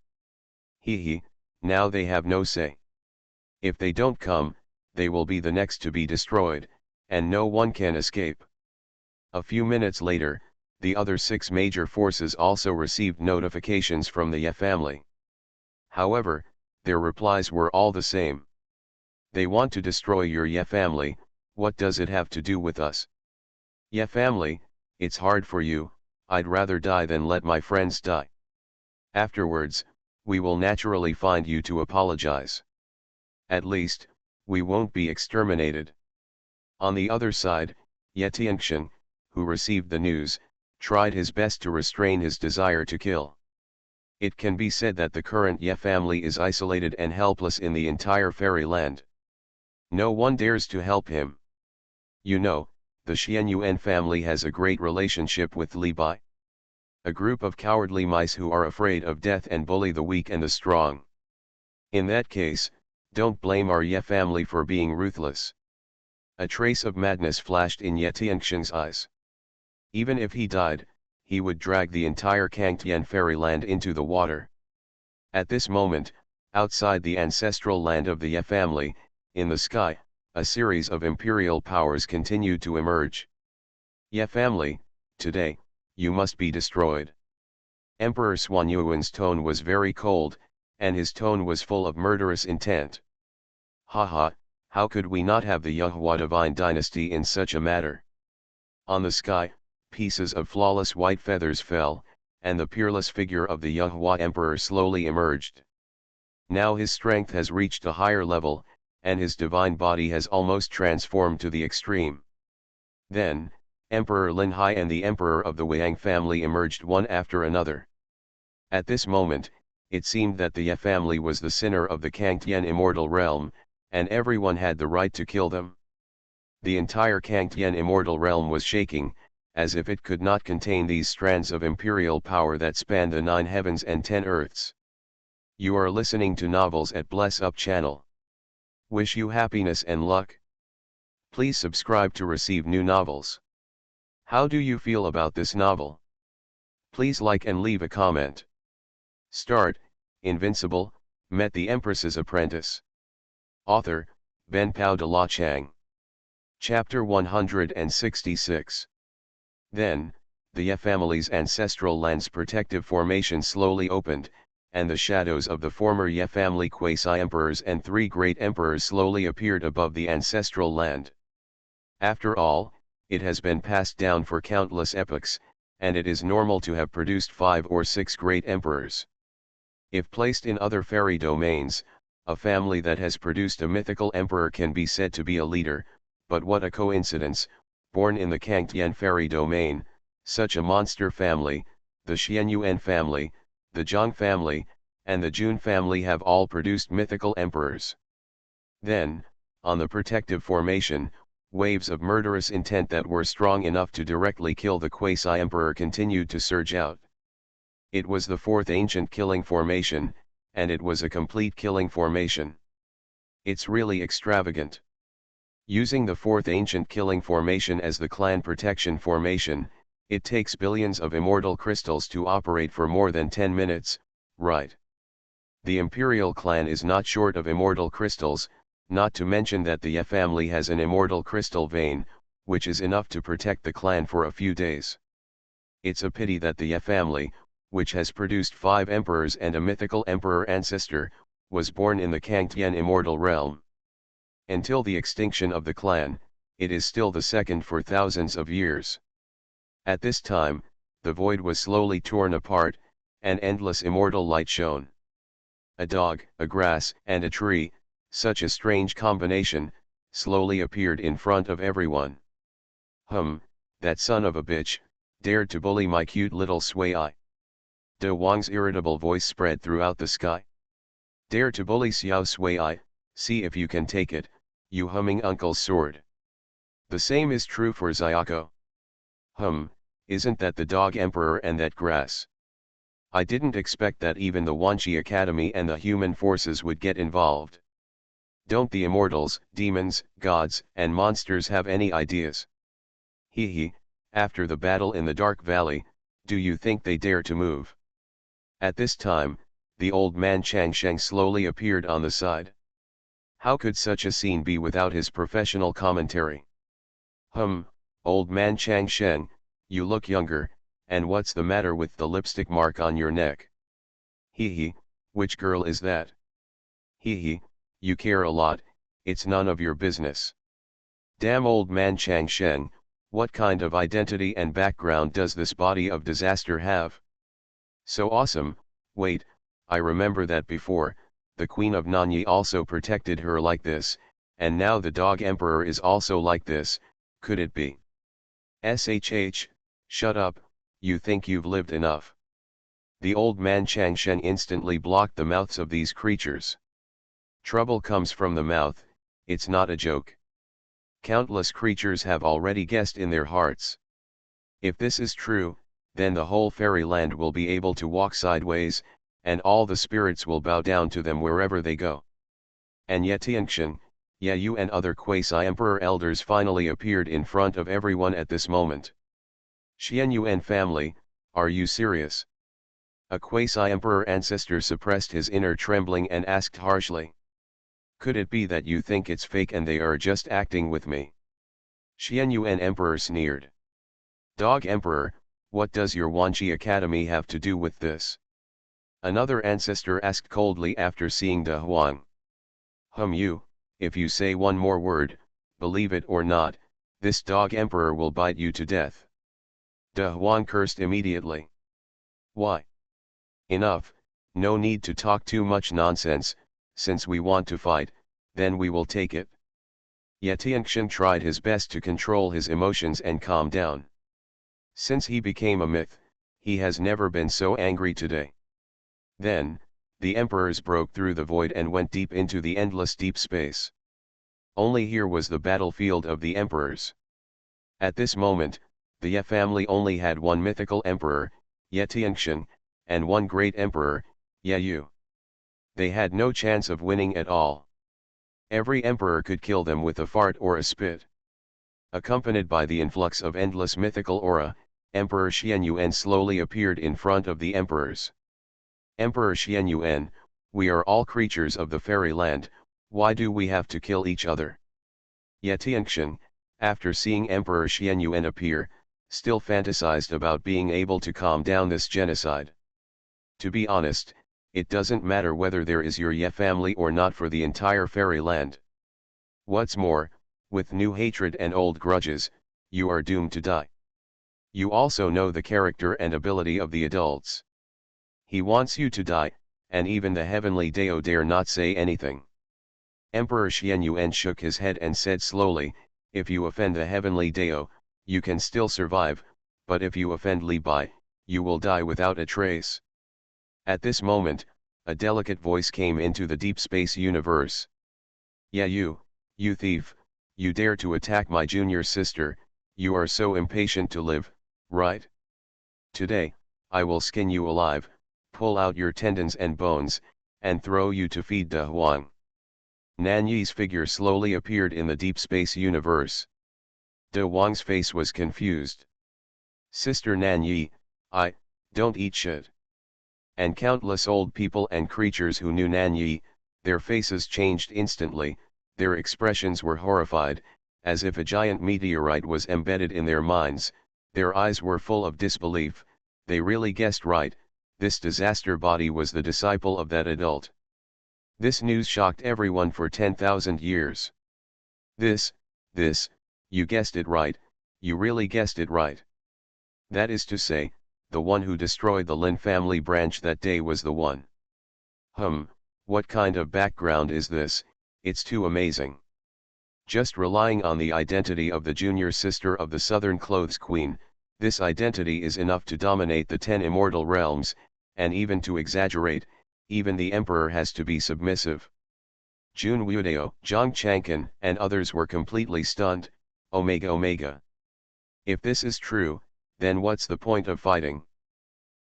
Now they have no say. If they don't come, they will be the next to be destroyed, and no one can escape. A few minutes later, the other 6 major forces also received notifications from the Ye family. However, their replies were all the same. They want to destroy your Ye family, what does it have to do with us? Ye family, it's hard for you, I'd rather die than let my friends die. Afterwards, we will naturally find you to apologize. At least, we won't be exterminated. On the other side, Ye Tianxian, who received the news, tried his best to restrain his desire to kill. It can be said that the current Ye family is isolated and helpless in the entire fairyland. No one dares to help him. You know, the Xuanhuan family has a great relationship with Li Bai. A group of cowardly mice who are afraid of death and bully the weak and the strong. In that case, don't blame our Ye family for being ruthless. A trace of madness flashed in Ye Tianxian's eyes. Even if he died, he would drag the entire Kangtian fairyland into the water. At this moment, outside the ancestral land of the Ye family, in the sky, a series of imperial powers continued to emerge. Ye family, today, you must be destroyed. Emperor Xuanhuan's tone was very cold, and his tone was full of murderous intent. Haha, how could we not have the Xuanhuan divine dynasty in such a matter? On the sky, pieces of flawless white feathers fell, and the peerless figure of the Xuanhuan emperor slowly emerged. Now his strength has reached a higher level, and his divine body has almost transformed to the extreme. Then, Emperor Lin Hai and the Emperor of the Wang family emerged one after another. At this moment, it seemed that the Ye family was the sinner of the Kangtian immortal realm, and everyone had the right to kill them. The entire Kangtian immortal realm was shaking, as if it could not contain these strands of imperial power that spanned the 9 heavens and 10 earths. You are listening to Novels at Bless Up channel. Wish you happiness and luck. Please subscribe to receive new novels. How do you feel about this novel? Please like and leave a comment. Start, Invincible, met the Empress's apprentice. Author, Ben Pao de la Chang. Chapter 166. Then, the Ye family's ancestral land's protective formation slowly opened, and the shadows of the former Ye family quasi-emperors and 3 great emperors slowly appeared above the ancestral land. After all, it has been passed down for countless epochs, and it is normal to have produced 5 or 6 great emperors. If placed in other fairy domains, a family that has produced a mythical emperor can be said to be a leader, but what a coincidence, born in the Kangtian fairy domain, such a monster family, the Xuanhuan family, the Zhang family, and the Jun family have all produced mythical emperors. Then, on the protective formation, waves of murderous intent that were strong enough to directly kill the quasi-emperor continued to surge out. It was the 4th ancient killing formation, and it was a complete killing formation. It's really extravagant. Using the 4th ancient killing formation as the clan protection formation, it takes billions of immortal crystals to operate for more than 10 minutes, right? The Imperial clan is not short of immortal crystals, not to mention that the Ye family has an immortal crystal vein, which is enough to protect the clan for a few days. It's a pity that the Ye family, which has produced 5 emperors and a mythical emperor ancestor, was born in the Kangtian immortal realm. Until the extinction of the clan, it is still the second for thousands of years. At this time, the void was slowly torn apart, and endless immortal light shone. A dog, a grass, and a tree, such a strange combination, slowly appeared in front of everyone. That son of a bitch, dared to bully my cute little Sui. De Wang's irritable voice spread throughout the sky. Dare to bully Xiao Sui, see if you can take it, you humming uncle's sword. The same is true for Xiaoko. Isn't that the dog emperor and that grass? I didn't expect that even the Wanqi Academy and the human forces would get involved. Don't the immortals, demons, gods, and monsters have any ideas? Hee, after the battle in the Dark Valley, do you think they dare to move? At this time, the old man Chang Sheng slowly appeared on the side. How could such a scene be without his professional commentary? Old man Chang Sheng, you look younger, and what's the matter with the lipstick mark on your neck? Hee, which girl is that? Hee, you care a lot, it's none of your business. Damn old man Chang Sheng, what kind of identity and background does this body of disaster have? So awesome, wait, I remember that before, the Queen of Nanyi also protected her like this, and now the Dog Emperor is also like this, could it be? SHH, shut up, you think you've lived enough. The old man Chang Sheng instantly blocked the mouths of these creatures. Trouble comes from the mouth, it's not a joke. Countless creatures have already guessed in their hearts. If this is true, then the whole fairyland will be able to walk sideways, and all the spirits will bow down to them wherever they go. And yet Tianxian, Ye Yu and other quasi-emperor elders finally appeared in front of everyone at this moment. Xuanhuan family, are you serious? A quasi-emperor ancestor suppressed his inner trembling and asked harshly. Could it be that you think it's fake and they are just acting with me? Xuanhuan Emperor sneered. Dog Emperor, what does your Wanqi Academy have to do with this? Another ancestor asked coldly after seeing De Huang. You, if you say one more word, believe it or not, this dog emperor will bite you to death. De Huang cursed immediately. Why? Enough, no need to talk too much nonsense, since we want to fight, then we will take it. Yetianxian tried his best to control his emotions and calm down. Since he became a myth, he has never been so angry today. Then, the emperors broke through the void and went deep into the endless deep space. Only here was the battlefield of the emperors. At this moment, the Ye family only had one mythical emperor, Yetianxian, and one great emperor, Ye Yu. They had no chance of winning at all. Every emperor could kill them with a fart or a spit. Accompanied by the influx of endless mythical aura, Emperor Xuanhuan slowly appeared in front of the emperors. Emperor Xuanhuan, we are all creatures of the fairyland, why do we have to kill each other? Yetianxian, after seeing Emperor Xuanhuan appear, still fantasized about being able to calm down this genocide. To be honest, it doesn't matter whether there is your Ye family or not for the entire fairyland. What's more, with new hatred and old grudges, you are doomed to die. You also know the character and ability of the adults. He wants you to die, and even the heavenly Dao dare not say anything. Emperor Xuanhuan shook his head and said slowly, if you offend the heavenly Dao, you can still survive, but if you offend Li Bai, you will die without a trace. At this moment, a delicate voice came into the deep space universe. Yeah, you thief, you dare to attack my junior sister, you are so impatient to live, right? Today, I will skin you alive, pull out your tendons and bones, and throw you to feed De Huang. Nan Yi's figure slowly appeared in the deep space universe. De Huang's face was confused. Sister Nan Yi, don't eat shit. And countless old people and creatures who knew Nan Yi, their faces changed instantly, their expressions were horrified, as if a giant meteorite was embedded in their minds, their eyes were full of disbelief, they really guessed right, this disaster body was the disciple of that adult. This news shocked everyone for 10,000 years. This, you guessed it right, you really guessed it right. That is to say, the one who destroyed the Lin family branch that day was the one. What kind of background is this? It's too amazing. Just relying on the identity of the junior sister of the Southern Clothes Queen, this identity is enough to dominate the 10 immortal realms, and even to exaggerate, even the emperor has to be submissive. Jun Wuodao, Zhang Changqin, and others were completely stunned. Omega. If this is true, then what's the point of fighting?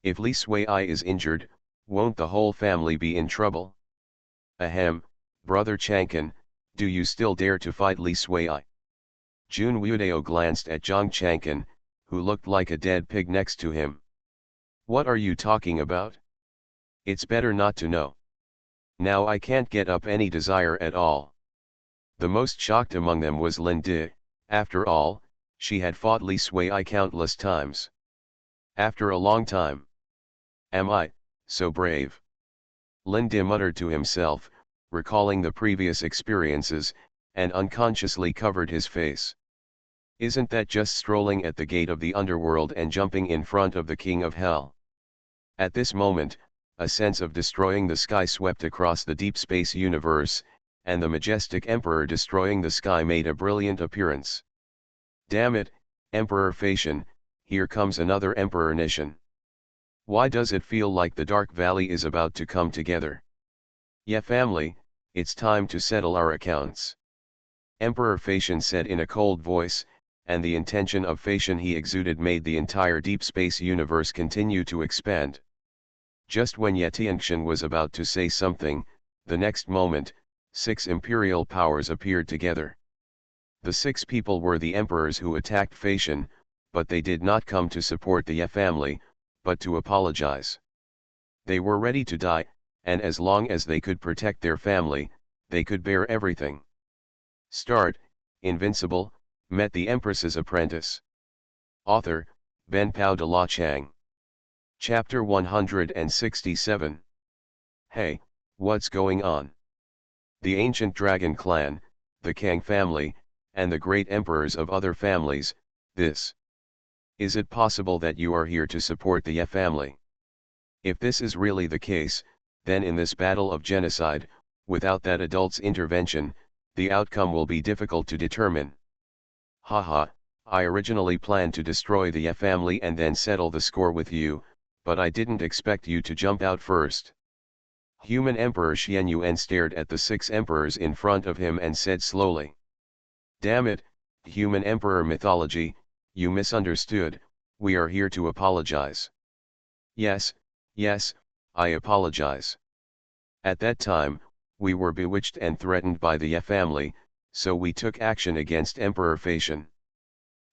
If Li Suiai is injured, won't the whole family be in trouble? Brother Changqin, do you still dare to fight Li Suiai? Jun Wuodao glanced at Zhang Changqin, who looked like a dead pig next to him. What are you talking about? It's better not to know. Now I can't get up any desire at all. The most shocked among them was Lin Di. After all, she had fought Li Suiai countless times. After a long time. Am I so brave? Lin Di muttered to himself, recalling the previous experiences, and unconsciously covered his face. Isn't that just strolling at the gate of the underworld and jumping in front of the king of hell? At this moment, a sense of destroying the sky swept across the deep space universe, and the majestic emperor destroying the sky made a brilliant appearance. Damn it, Emperor Facian, here comes another Emperor Nishan. Why does it feel like the Dark Valley is about to come together? Yeah family, it's time to settle our accounts. Emperor Facian said in a cold voice, and the intention of Facian he exuded made the entire deep space universe continue to expand. Just when Yetianxian was about to say something, the next moment, 6 imperial powers appeared together. The 6 people were the emperors who attacked Facian, but they did not come to support the Ye family, but to apologize. They were ready to die, and as long as they could protect their family, they could bear everything. Start, Invincible, met the Empress's apprentice. Author, Ben Pao de la Chang. Chapter 167. Hey, what's going on? The ancient dragon clan, the Kang family, and the great emperors of other families, this. Is it possible that you are here to support the Ye family? If this is really the case, then in this battle of genocide, without that adult's intervention, the outcome will be difficult to determine. Haha, I originally planned to destroy the Ye family and then settle the score with you, but I didn't expect you to jump out first. Human Emperor Xuanhuan stared at the 6 emperors in front of him and said slowly. Damn it, Human Emperor mythology, you misunderstood, we are here to apologize. Yes, I apologize. At that time, we were bewitched and threatened by the Ye family, so we took action against Emperor Facian.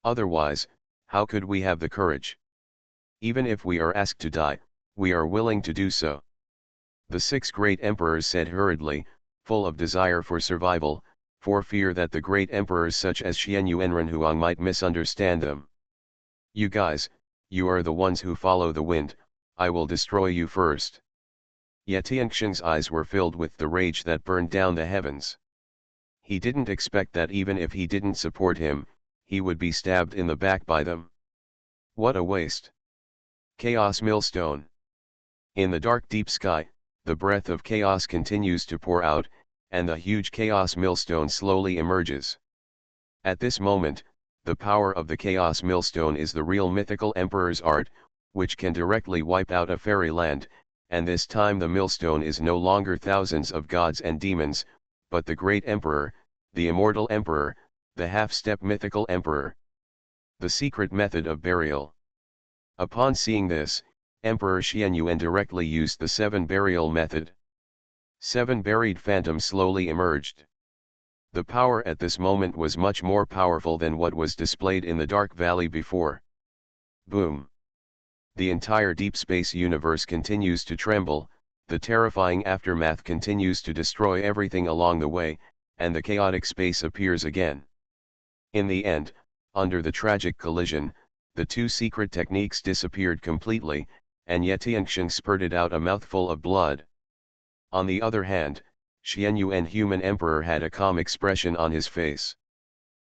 Otherwise, how could we have the courage? Even if we are asked to die, we are willing to do so. The 6 great emperors said hurriedly, full of desire for survival, for fear that the great emperors such as Xuanhuan and Renhuang might misunderstand them. You guys, you are the ones who follow the wind, I will destroy you first. Ye Tianxiang's eyes were filled with the rage that burned down the heavens. He didn't expect that even if he didn't support him, he would be stabbed in the back by them. What a waste. Chaos Millstone. In the dark deep sky, the breath of chaos continues to pour out, and the huge chaos millstone slowly emerges. At this moment, the power of the chaos millstone is the real mythical emperor's art, which can directly wipe out a fairyland, and this time the millstone is no longer thousands of gods and demons, but the great emperor, the immortal emperor, the half-step mythical emperor. The secret method of burial. Upon seeing this, Emperor Xuanhuan directly used the 7 burial method. 7 buried phantoms slowly emerged. The power at this moment was much more powerful than what was displayed in the dark valley before. Boom! The entire deep space universe continues to tremble, the terrifying aftermath continues to destroy everything along the way, and the chaotic space appears again. In the end, under the tragic collision, the 2 secret techniques disappeared completely, and Ye Tianxiang spurted out a mouthful of blood. On the other hand, Xuanhuan Human Emperor had a calm expression on his face.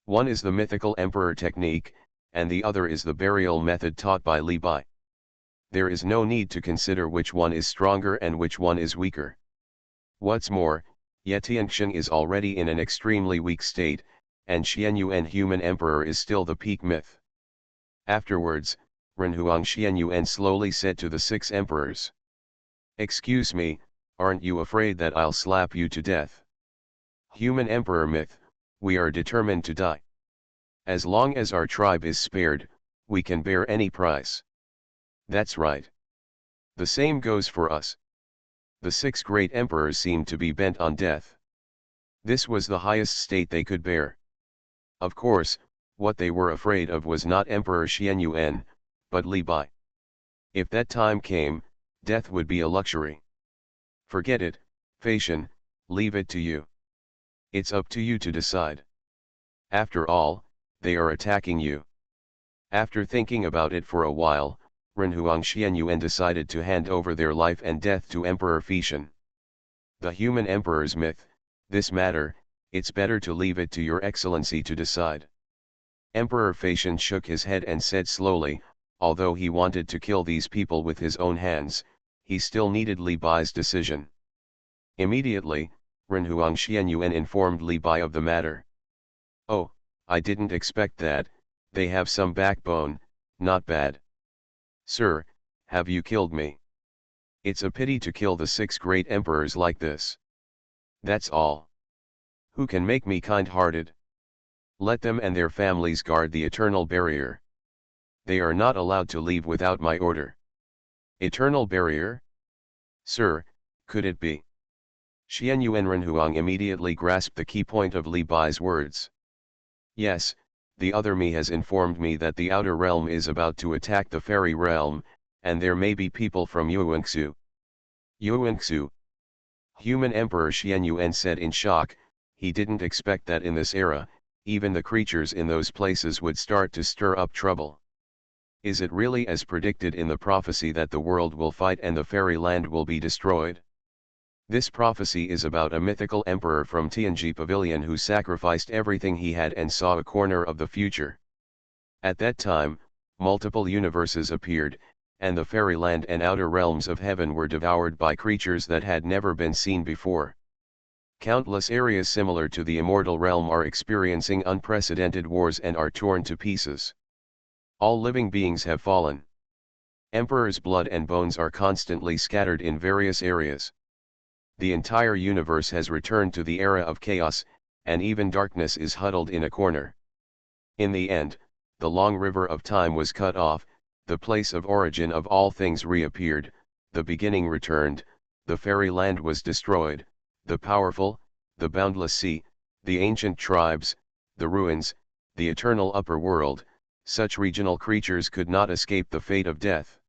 One is the mythical emperor technique, and the other is the burial method taught by Li Bai. There is no need to consider which one is stronger and which one is weaker. What's more, Ye Tianxiang is already in an extremely weak state, and Xuanhuan Human Emperor is still the peak myth. Afterwards, Renhuang Xuanhuan slowly said to the 6 emperors. Excuse me, aren't you afraid that I'll slap you to death? Human Emperor myth, we are determined to die. As long as our tribe is spared, we can bear any price. That's right. The same goes for us. The 6 great emperors seemed to be bent on death. This was the highest state they could bear. Of course, what they were afraid of was not Emperor Xuanhuan, but Li Bai. If that time came, death would be a luxury. Forget it, Facian, leave it to you. It's up to you to decide. After all, they are attacking you. After thinking about it for a while, Renhuang Xuanhuan decided to hand over their life and death to Emperor Facian. The human emperor's myth, this matter, it's better to leave it to your excellency to decide. Emperor Facian shook his head and said slowly, although he wanted to kill these people with his own hands, he still needed Li Bai's decision. Immediately, Renhuang Xuanhuan informed Li Bai of the matter. Oh, I didn't expect that, they have some backbone, not bad. Sir, have you killed me? It's a pity to kill the 6 great emperors like this. That's all. Who can make me kind-hearted? Let them and their families guard the eternal barrier. They are not allowed to leave without my order. Eternal barrier? Sir, could it be? Xuanhuan Renhuang immediately grasped the key point of Li Bai's words. Yes, the other me has informed me that the outer realm is about to attack the fairy realm, and there may be people from Yuanxu. Yuanxu. Human Emperor Xuanhuan said in shock. He didn't expect that in this era, even the creatures in those places would start to stir up trouble. Is it really as predicted in the prophecy that the world will fight and the fairy land will be destroyed? This prophecy is about a mythical emperor from Tianji Pavilion who sacrificed everything he had and saw a corner of the future. At that time, multiple universes appeared, and the fairy land and outer realms of heaven were devoured by creatures that had never been seen before. Countless areas similar to the immortal realm are experiencing unprecedented wars and are torn to pieces. All living beings have fallen. Emperor's blood and bones are constantly scattered in various areas. The entire universe has returned to the era of chaos, and even darkness is huddled in a corner. In the end, the long river of time was cut off, the place of origin of all things reappeared, the beginning returned, the fairy land was destroyed, the powerful, the boundless sea, the ancient tribes, the ruins, the eternal upper world. Such regional creatures could not escape the fate of death.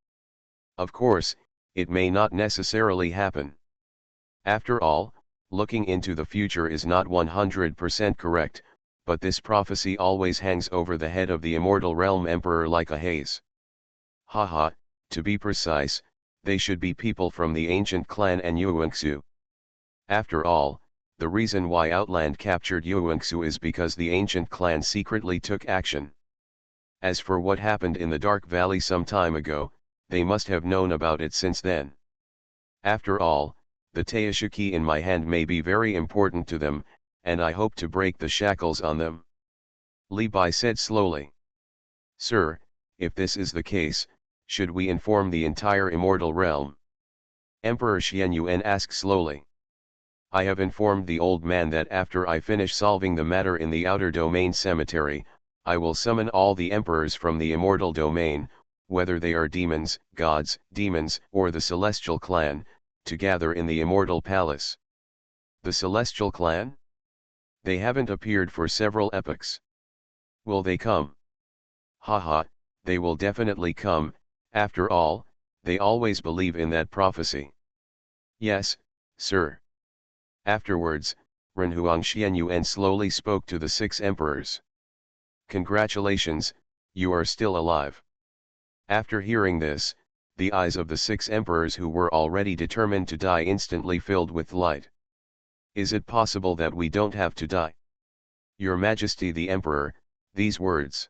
Of course, it may not necessarily happen. After all, looking into the future is not 100% correct, but this prophecy always hangs over the head of the immortal realm emperor like a haze. Haha, to be precise, they should be people from the ancient clan and Yuanxu. After all, the reason why Outland captured Yuanxu is because the ancient clan secretly took action. As for what happened in the Dark Valley some time ago, they must have known about it since then. After all, the Teishuki in my hand may be very important to them, and I hope to break the shackles on them. Li Bai said slowly. Sir, if this is the case, should we inform the entire immortal realm? Emperor Xuanhuan asked slowly. I have informed the old man that after I finish solving the matter in the outer domain cemetery, I will summon all the emperors from the immortal domain, whether they are demons, gods, demons, or the celestial clan, to gather in the immortal palace. The celestial clan? They haven't appeared for several epochs. Will they come? Haha, they will definitely come. After all, they always believe in that prophecy. Yes, sir. Afterwards, Renhuang Xuanhuan slowly spoke to the 6 emperors. Congratulations, you are still alive. After hearing this, the eyes of the 6 emperors who were already determined to die instantly filled with light. Is it possible that we don't have to die? Your Majesty the Emperor, these words.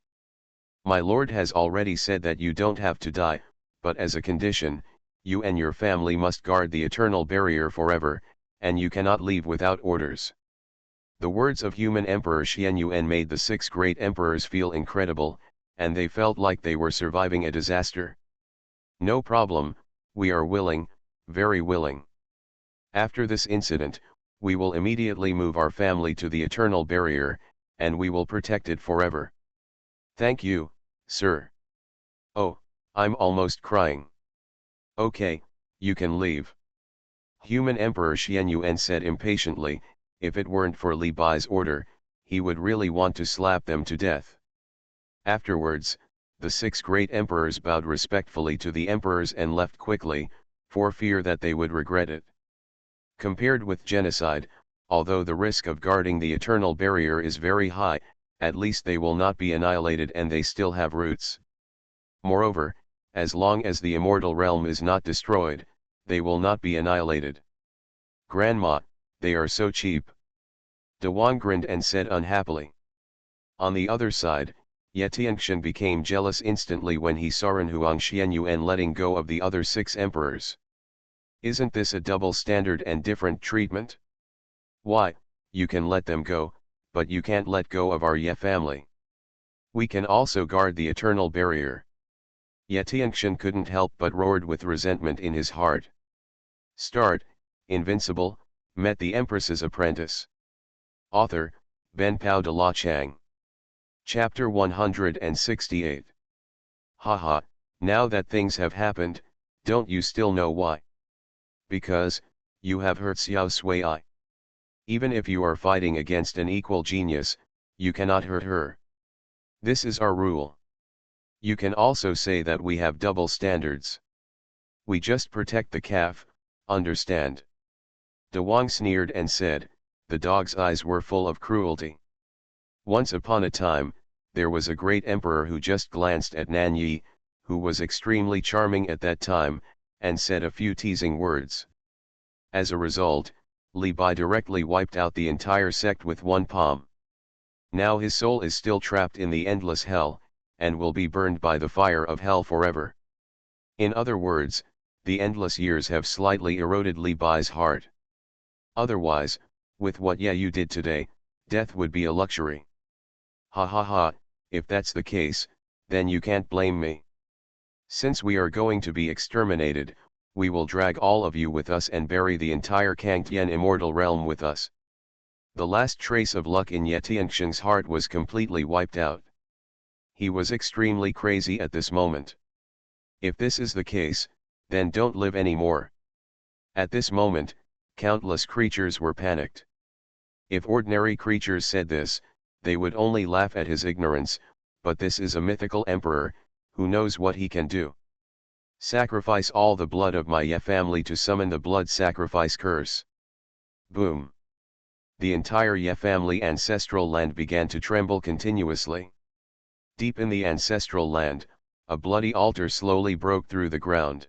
My lord has already said that you don't have to die, but as a condition, you and your family must guard the eternal barrier forever, and you cannot leave without orders. The words of human Emperor Xuanhuan made the 6 great emperors feel incredible, and they felt like they were surviving a disaster. No problem, we are willing, very willing. After this incident, we will immediately move our family to the eternal barrier, and we will protect it forever. Thank you, sir. Oh, I'm almost crying. Okay, you can leave. Human Emperor Xuanhuan said impatiently. If it weren't for Li Bai's order, he would really want to slap them to death. Afterwards, the 6 great emperors bowed respectfully to the emperors and left quickly, for fear that they would regret it. Compared with genocide, although the risk of guarding the eternal barrier is very high, at least they will not be annihilated and they still have roots. Moreover, as long as the immortal realm is not destroyed, they will not be annihilated. Grandma, they are so cheap. Dawang grinned and said unhappily. On the other side, Yetiangshan became jealous instantly when he saw Renhuang Xuanhuan letting go of the other 6 emperors. Isn't this a double standard and different treatment? Why, you can let them go, but you can't let go of our Ye family. We can also guard the eternal barrier. Yetiangshan couldn't help but roared with resentment in his heart. Start, Invincible, met the Empress's apprentice. Author, Ben Pao de la Chang. Chapter 168. Haha, now that things have happened, don't you still know why? Because, you have hurt Xiao Sui. Even if you are fighting against an equal genius, you cannot hurt her. This is our rule. You can also say that we have double standards. We just protect the calf, understand? De Wang sneered and said, the dog's eyes were full of cruelty. Once upon a time, there was a great emperor who just glanced at Nan Yi, who was extremely charming at that time, and said a few teasing words. As a result, Li Bai directly wiped out the entire sect with one palm. Now his soul is still trapped in the endless hell, and will be burned by the fire of hell forever. In other words, the endless years have slightly eroded Li Bai's heart. Otherwise, with what you did today, death would be a luxury. Ha ha ha, if that's the case, then you can't blame me. Since we are going to be exterminated, we will drag all of you with us and bury the entire Kangtian immortal realm with us. The last trace of luck in Ye Tianxing's heart was completely wiped out. He was extremely crazy at this moment. If this is the case, then don't live anymore. At this moment, countless creatures were panicked. If ordinary creatures said this, they would only laugh at his ignorance, but this is a mythical emperor, who knows what he can do. Sacrifice all the blood of my Ye family to summon the blood sacrifice curse. Boom. The entire Ye family ancestral land began to tremble continuously. Deep in the ancestral land, a bloody altar slowly broke through the ground.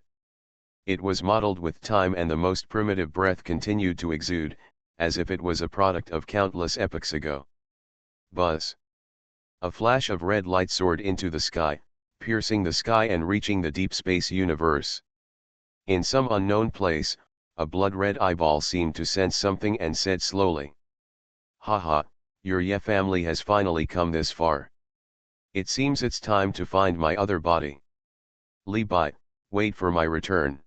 It was mottled with time and the most primitive breath continued to exude, as if it was a product of countless epochs ago. Buzz. A flash of red light soared into the sky, piercing the sky and reaching the deep space universe. In some unknown place, a blood-red eyeball seemed to sense something and said slowly, "Haha, your Ye family has finally come this far. It seems it's time to find my other body. Li Bai, wait for my return.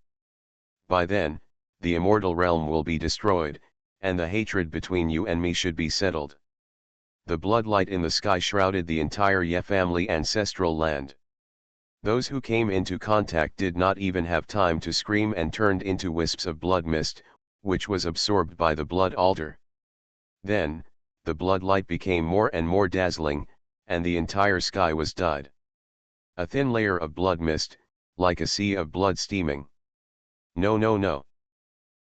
By then, the immortal realm will be destroyed, and the hatred between you and me should be settled." The bloodlight in the sky shrouded the entire Ye family ancestral land. Those who came into contact did not even have time to scream and turned into wisps of blood mist, which was absorbed by the blood altar. Then, the bloodlight became more and more dazzling, and the entire sky was dyed. A thin layer of blood mist, like a sea of blood steaming. No no no.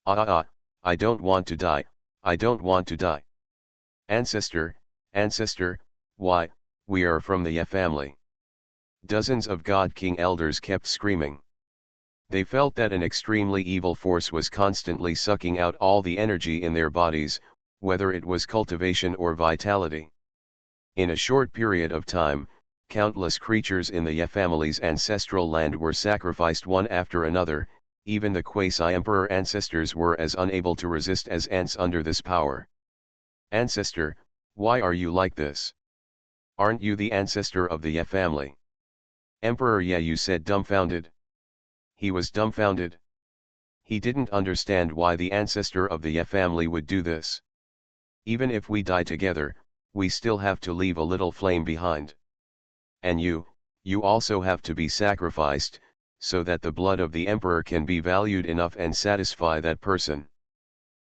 I don't want to die, I don't want to die. Ancestor, ancestor, why, we are from the Ye family. Dozens of God King elders kept screaming. They felt that an extremely evil force was constantly sucking out all the energy in their bodies, whether it was cultivation or vitality. In a short period of time, countless creatures in the Ye family's ancestral land were sacrificed one after another. Even the quasi-emperor ancestors were as unable to resist as ants under this power. Ancestor, why are you like this? Aren't you the ancestor of the Ye family? Emperor Ye said, dumbfounded. He was dumbfounded. He didn't understand why the ancestor of the Ye family would do this. Even if we die together, we still have to leave a little flame behind. And you also have to be sacrificed, so that the blood of the emperor can be valued enough and satisfy that person.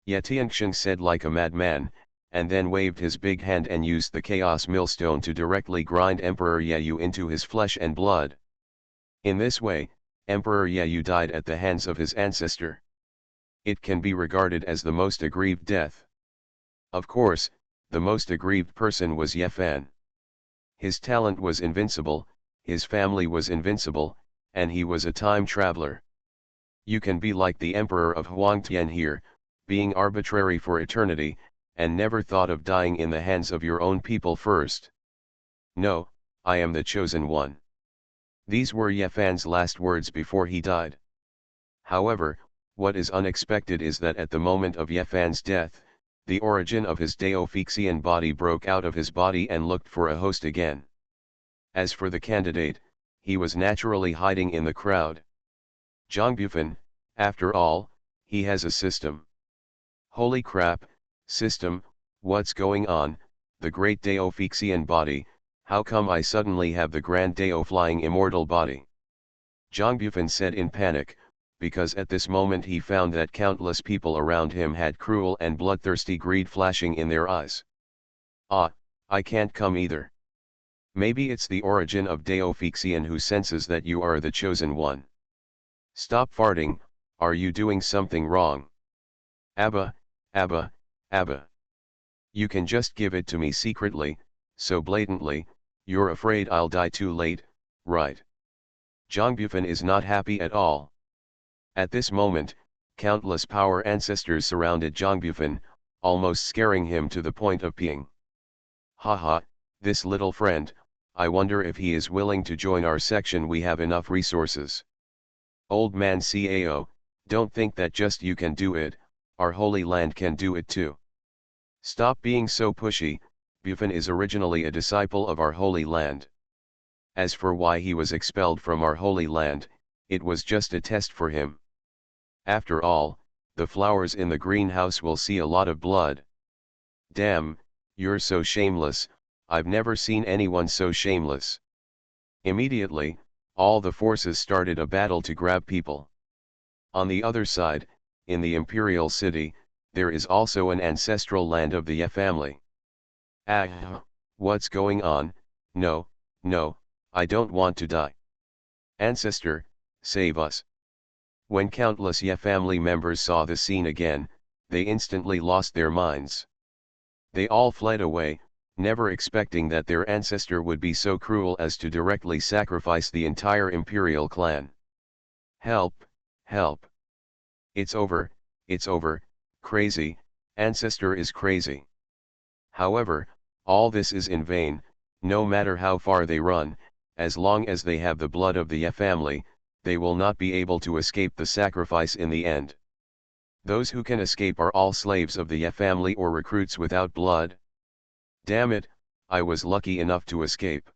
Ye Tianxing said like a madman, and then waved his big hand and used the chaos millstone to directly grind Emperor Ye into his flesh and blood. In this way, Emperor Ye died at the hands of his ancestor. It can be regarded as the most aggrieved death. Of course, the most aggrieved person was Ye Fan. His talent was invincible, his family was invincible, and he was a time traveler. You can be like the Emperor of Huangtian here, being arbitrary for eternity, and never thought of dying in the hands of your own people first. No, I am the chosen one. These were Ye Fan's last words before he died. However, what is unexpected is that at the moment of Ye Fan's death, the origin of his Daofixian body broke out of his body and looked for a host again. As for the candidate, he was naturally hiding in the crowd. Zhang Bufan, after all, he has a system. Holy crap, system, what's going on, the great Daofixian body, how come I suddenly have the grand Dao flying immortal body? Zhang Bufan said in panic, because at this moment he found that countless people around him had cruel and bloodthirsty greed flashing in their eyes. Ah, I can't come either. Maybe it's the origin of Daofixian who senses that you are the chosen one. Stop farting, Are you doing something wrong? Abba, Abba, Abba. You can just give it to me secretly, so blatantly, you're afraid I'll die too late, right? Zhongbufan is not happy at all. At this moment, countless power ancestors surrounded Zhongbufan, almost scaring him to the point of peeing. Haha, this little friend, I wonder if he is willing to join our section. We have enough resources. Old man Cao, don't think that just you can do it, our holy land can do it too. Stop being so pushy. Bufan is originally a disciple of our holy land. As for why he was expelled from our holy land, it was just a test for him. After all, the flowers in the greenhouse will see a lot of blood. Damn, you're so shameless, I've never seen anyone so shameless. Immediately, all the forces started a battle to grab people. On the other side, in the imperial city, there is also an ancestral land of the Ye family. Ah, what's going on? No, no, I don't want to die. Ancestor, save us. When countless Ye family members saw the scene again, they instantly lost their minds. They all fled away, never expecting that their ancestor would be so cruel as to directly sacrifice the entire imperial clan. Help, help. It's over, crazy, ancestor is crazy. However, all this is in vain, no matter how far they run, as long as they have the blood of the Ye family, they will not be able to escape the sacrifice in the end. Those who can escape are all slaves of the Ye family or recruits without blood. Damn it, I was lucky enough to escape.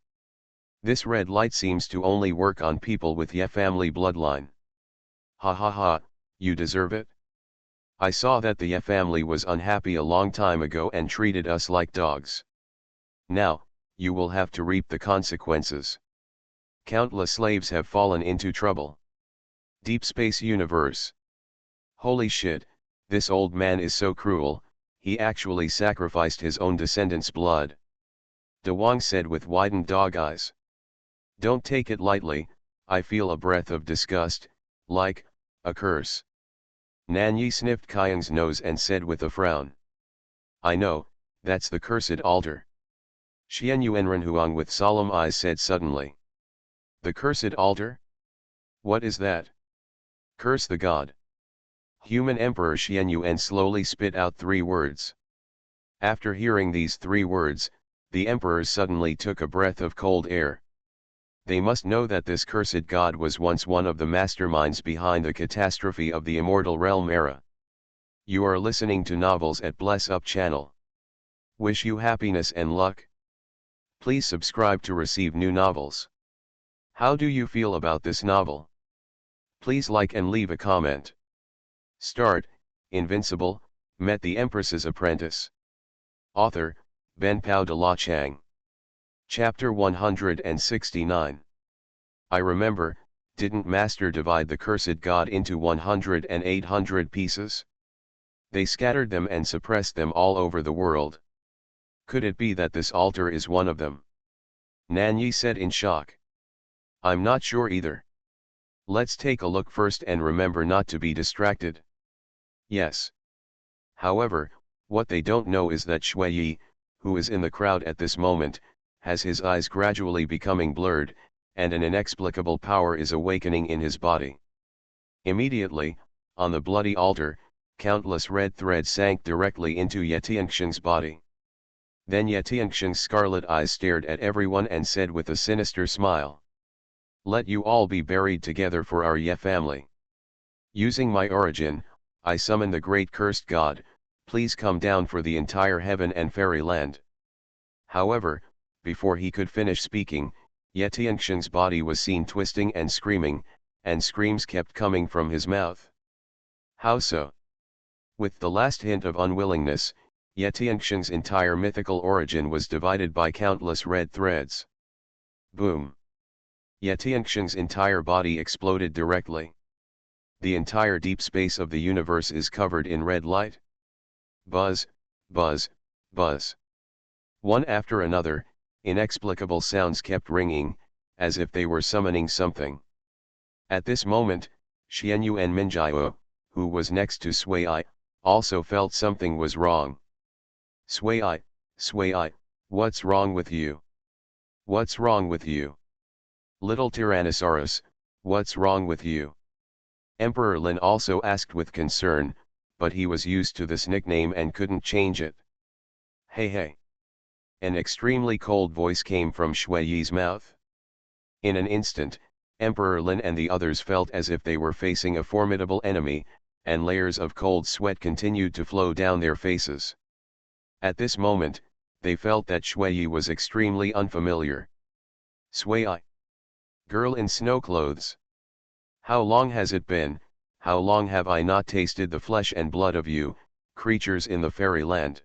This red light seems to only work on people with Ye family bloodline. Ha ha ha, you deserve it. I saw that the Ye family was unhappy a long time ago and treated us like dogs. Now, you will have to reap the consequences. Countless slaves have fallen into trouble. Deep Space Universe. Holy shit, this old man is so cruel, he actually sacrificed his own descendants' blood. De Wong said with widened dog eyes. Don't take it lightly, I feel a breath of disgust, like a curse. Nan Yi sniffed Kayang's nose and said with a frown. I know, that's the cursed altar. Xuanhuan Huang with solemn eyes said suddenly. The cursed altar? What is that? Curse the god. Human Emperor Xuanhuan slowly spit out 3 words. After hearing these 3 words, the emperor suddenly took a breath of cold air. They must know that this cursed god was once one of the masterminds behind the catastrophe of the immortal realm era. You are listening to Novels at Bless Up channel. Wish you happiness and luck. Please subscribe to receive new novels. How do you feel about this novel? Please like and leave a comment. Start, Invincible, met the Empress's apprentice. Author, Ben Pao de la Chang. Chapter 169. I remember, didn't Master divide the cursed god into 100 and 800 pieces? They scattered them and suppressed them all over the world. Could it be that this altar is one of them? Nan Yi said in shock. I'm not sure either. Let's take a look first and remember not to be distracted. Yes. However, what they don't know is that Shui Yi, who is in the crowd at this moment, has his eyes gradually becoming blurred, and an inexplicable power is awakening in his body. Immediately, on the bloody altar, countless red threads sank directly into Ye Tianxing's body. Then Ye Tianxing's scarlet eyes stared at everyone and said with a sinister smile. Let you all be buried together for our Ye family. Using my origin, I summon the great cursed god, please come down for the entire heaven and fairyland. However, before he could finish speaking, Ye Tianxing's body was seen twisting and screams kept coming from his mouth. How so? With the last hint of unwillingness, Ye Tianxing's entire mythical origin was divided by countless red threads. Boom! Ye Tianxing's entire body exploded directly. The entire deep space of the universe is covered in red light. Buzz, buzz, buzz. One after another, inexplicable sounds kept ringing, as if they were summoning something. At this moment, Xuanhuan Minjiao, who was next to Sui, also felt something was wrong. Sui, what's wrong with you? What's wrong with you? Little Tyrannosaurus, what's wrong with you? Emperor Lin also asked with concern, but he was used to this nickname and couldn't change it. Hey hey! An extremely cold voice came from Shui Yi's mouth. In an instant, Emperor Lin and the others felt as if they were facing a formidable enemy, and layers of cold sweat continued to flow down their faces. At this moment, they felt that Shui Yi was extremely unfamiliar. Sui, girl in snow clothes. How long has it been? How long have I not tasted the flesh and blood of you, creatures in the fairyland?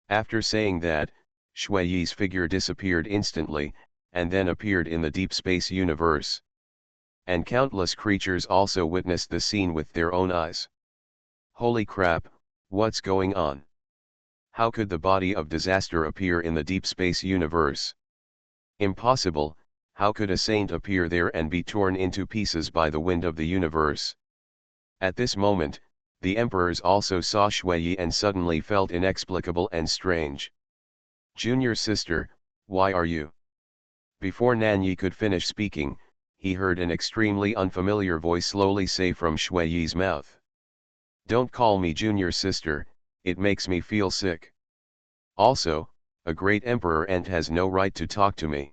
After saying that, Shui Yi's figure disappeared instantly, and then appeared in the deep space universe. And countless creatures also witnessed the scene with their own eyes. Holy crap, what's going on? How could the body of disaster appear in the deep space universe? Impossible. How could a saint appear there and be torn into pieces by the wind of the universe? At this moment, the emperors also saw Shui Yi and suddenly felt inexplicable and strange. Junior sister, why are you? Before Nan Yi could finish speaking, he heard an extremely unfamiliar voice slowly say from Shui Yi's mouth. Don't call me junior sister, it makes me feel sick. Also, a great emperor and has no right to talk to me.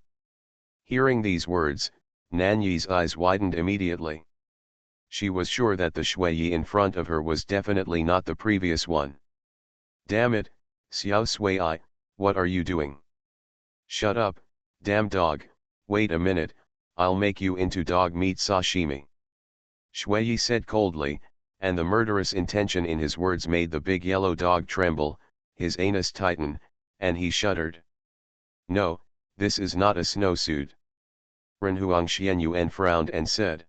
Hearing these words, Nan Yi's eyes widened immediately. She was sure that the Shui Yi in front of her was definitely not the previous one. Damn it, Xiao Sui, what are you doing? Shut up, damn dog, wait a minute, I'll make you into dog meat sashimi. Shui Yi said coldly, and the murderous intention in his words made the big yellow dog tremble, his anus tighten, and he shuddered. No, this is not a snowsuit. Renhuang Xianyuan frowned and said.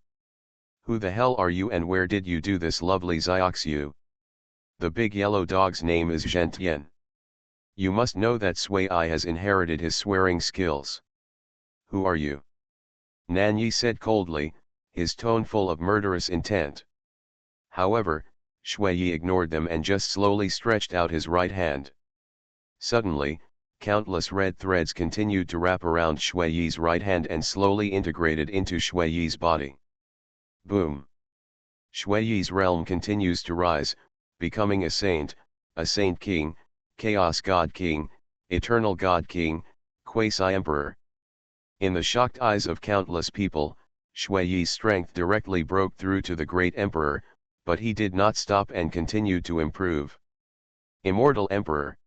Who the hell are you and where did you do this lovely Zioxiu? The big yellow dog's name is Zhentian. You must know that Sui has inherited his swearing skills. Who are you? Nan Yi said coldly, his tone full of murderous intent. However, Shui Yi ignored them and just slowly stretched out his right hand. Suddenly, countless red threads continued to wrap around Shui Yi's right hand and slowly integrated into Shui Yi's body. Boom! Shui Yi's realm continues to rise, becoming a saint king, chaos god king, eternal god king, quasi-emperor. In the shocked eyes of countless people, Shui Yi's strength directly broke through to the great emperor, but he did not stop and continued to improve. Immortal emperor.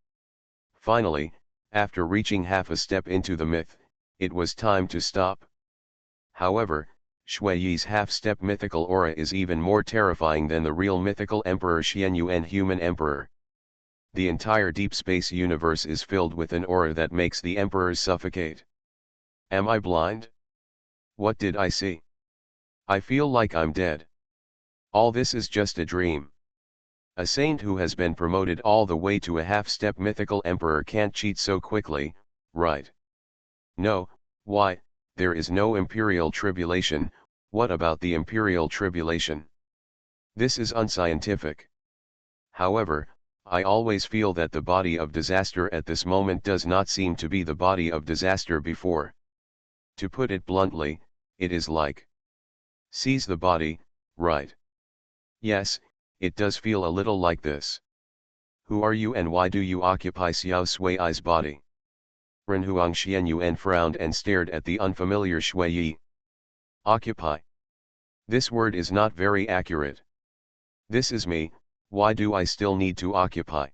Finally, after reaching half a step into the myth, it was time to stop. However, Shui Yi's half-step mythical aura is even more terrifying than the real mythical emperor Xianyuan human emperor. The entire deep space universe is filled with an aura that makes the emperors suffocate. Am I blind? What did I see? I feel like I'm dead. All this is just a dream. A saint who has been promoted all the way to a half-step mythical emperor can't cheat so quickly, right? No, why, there is no imperial tribulation. What about the imperial tribulation? This is unscientific. However, I always feel that the body of disaster at this moment does not seem to be the body of disaster before. To put it bluntly, it is like seize the body, right? Yes, it does feel a little like this. Who are you and why do you occupy Xiao Sui's body? Renhuang Xianyuan frowned and stared at the unfamiliar Shui Yi. Occupy. This word is not very accurate. This is me, why do I still need to occupy?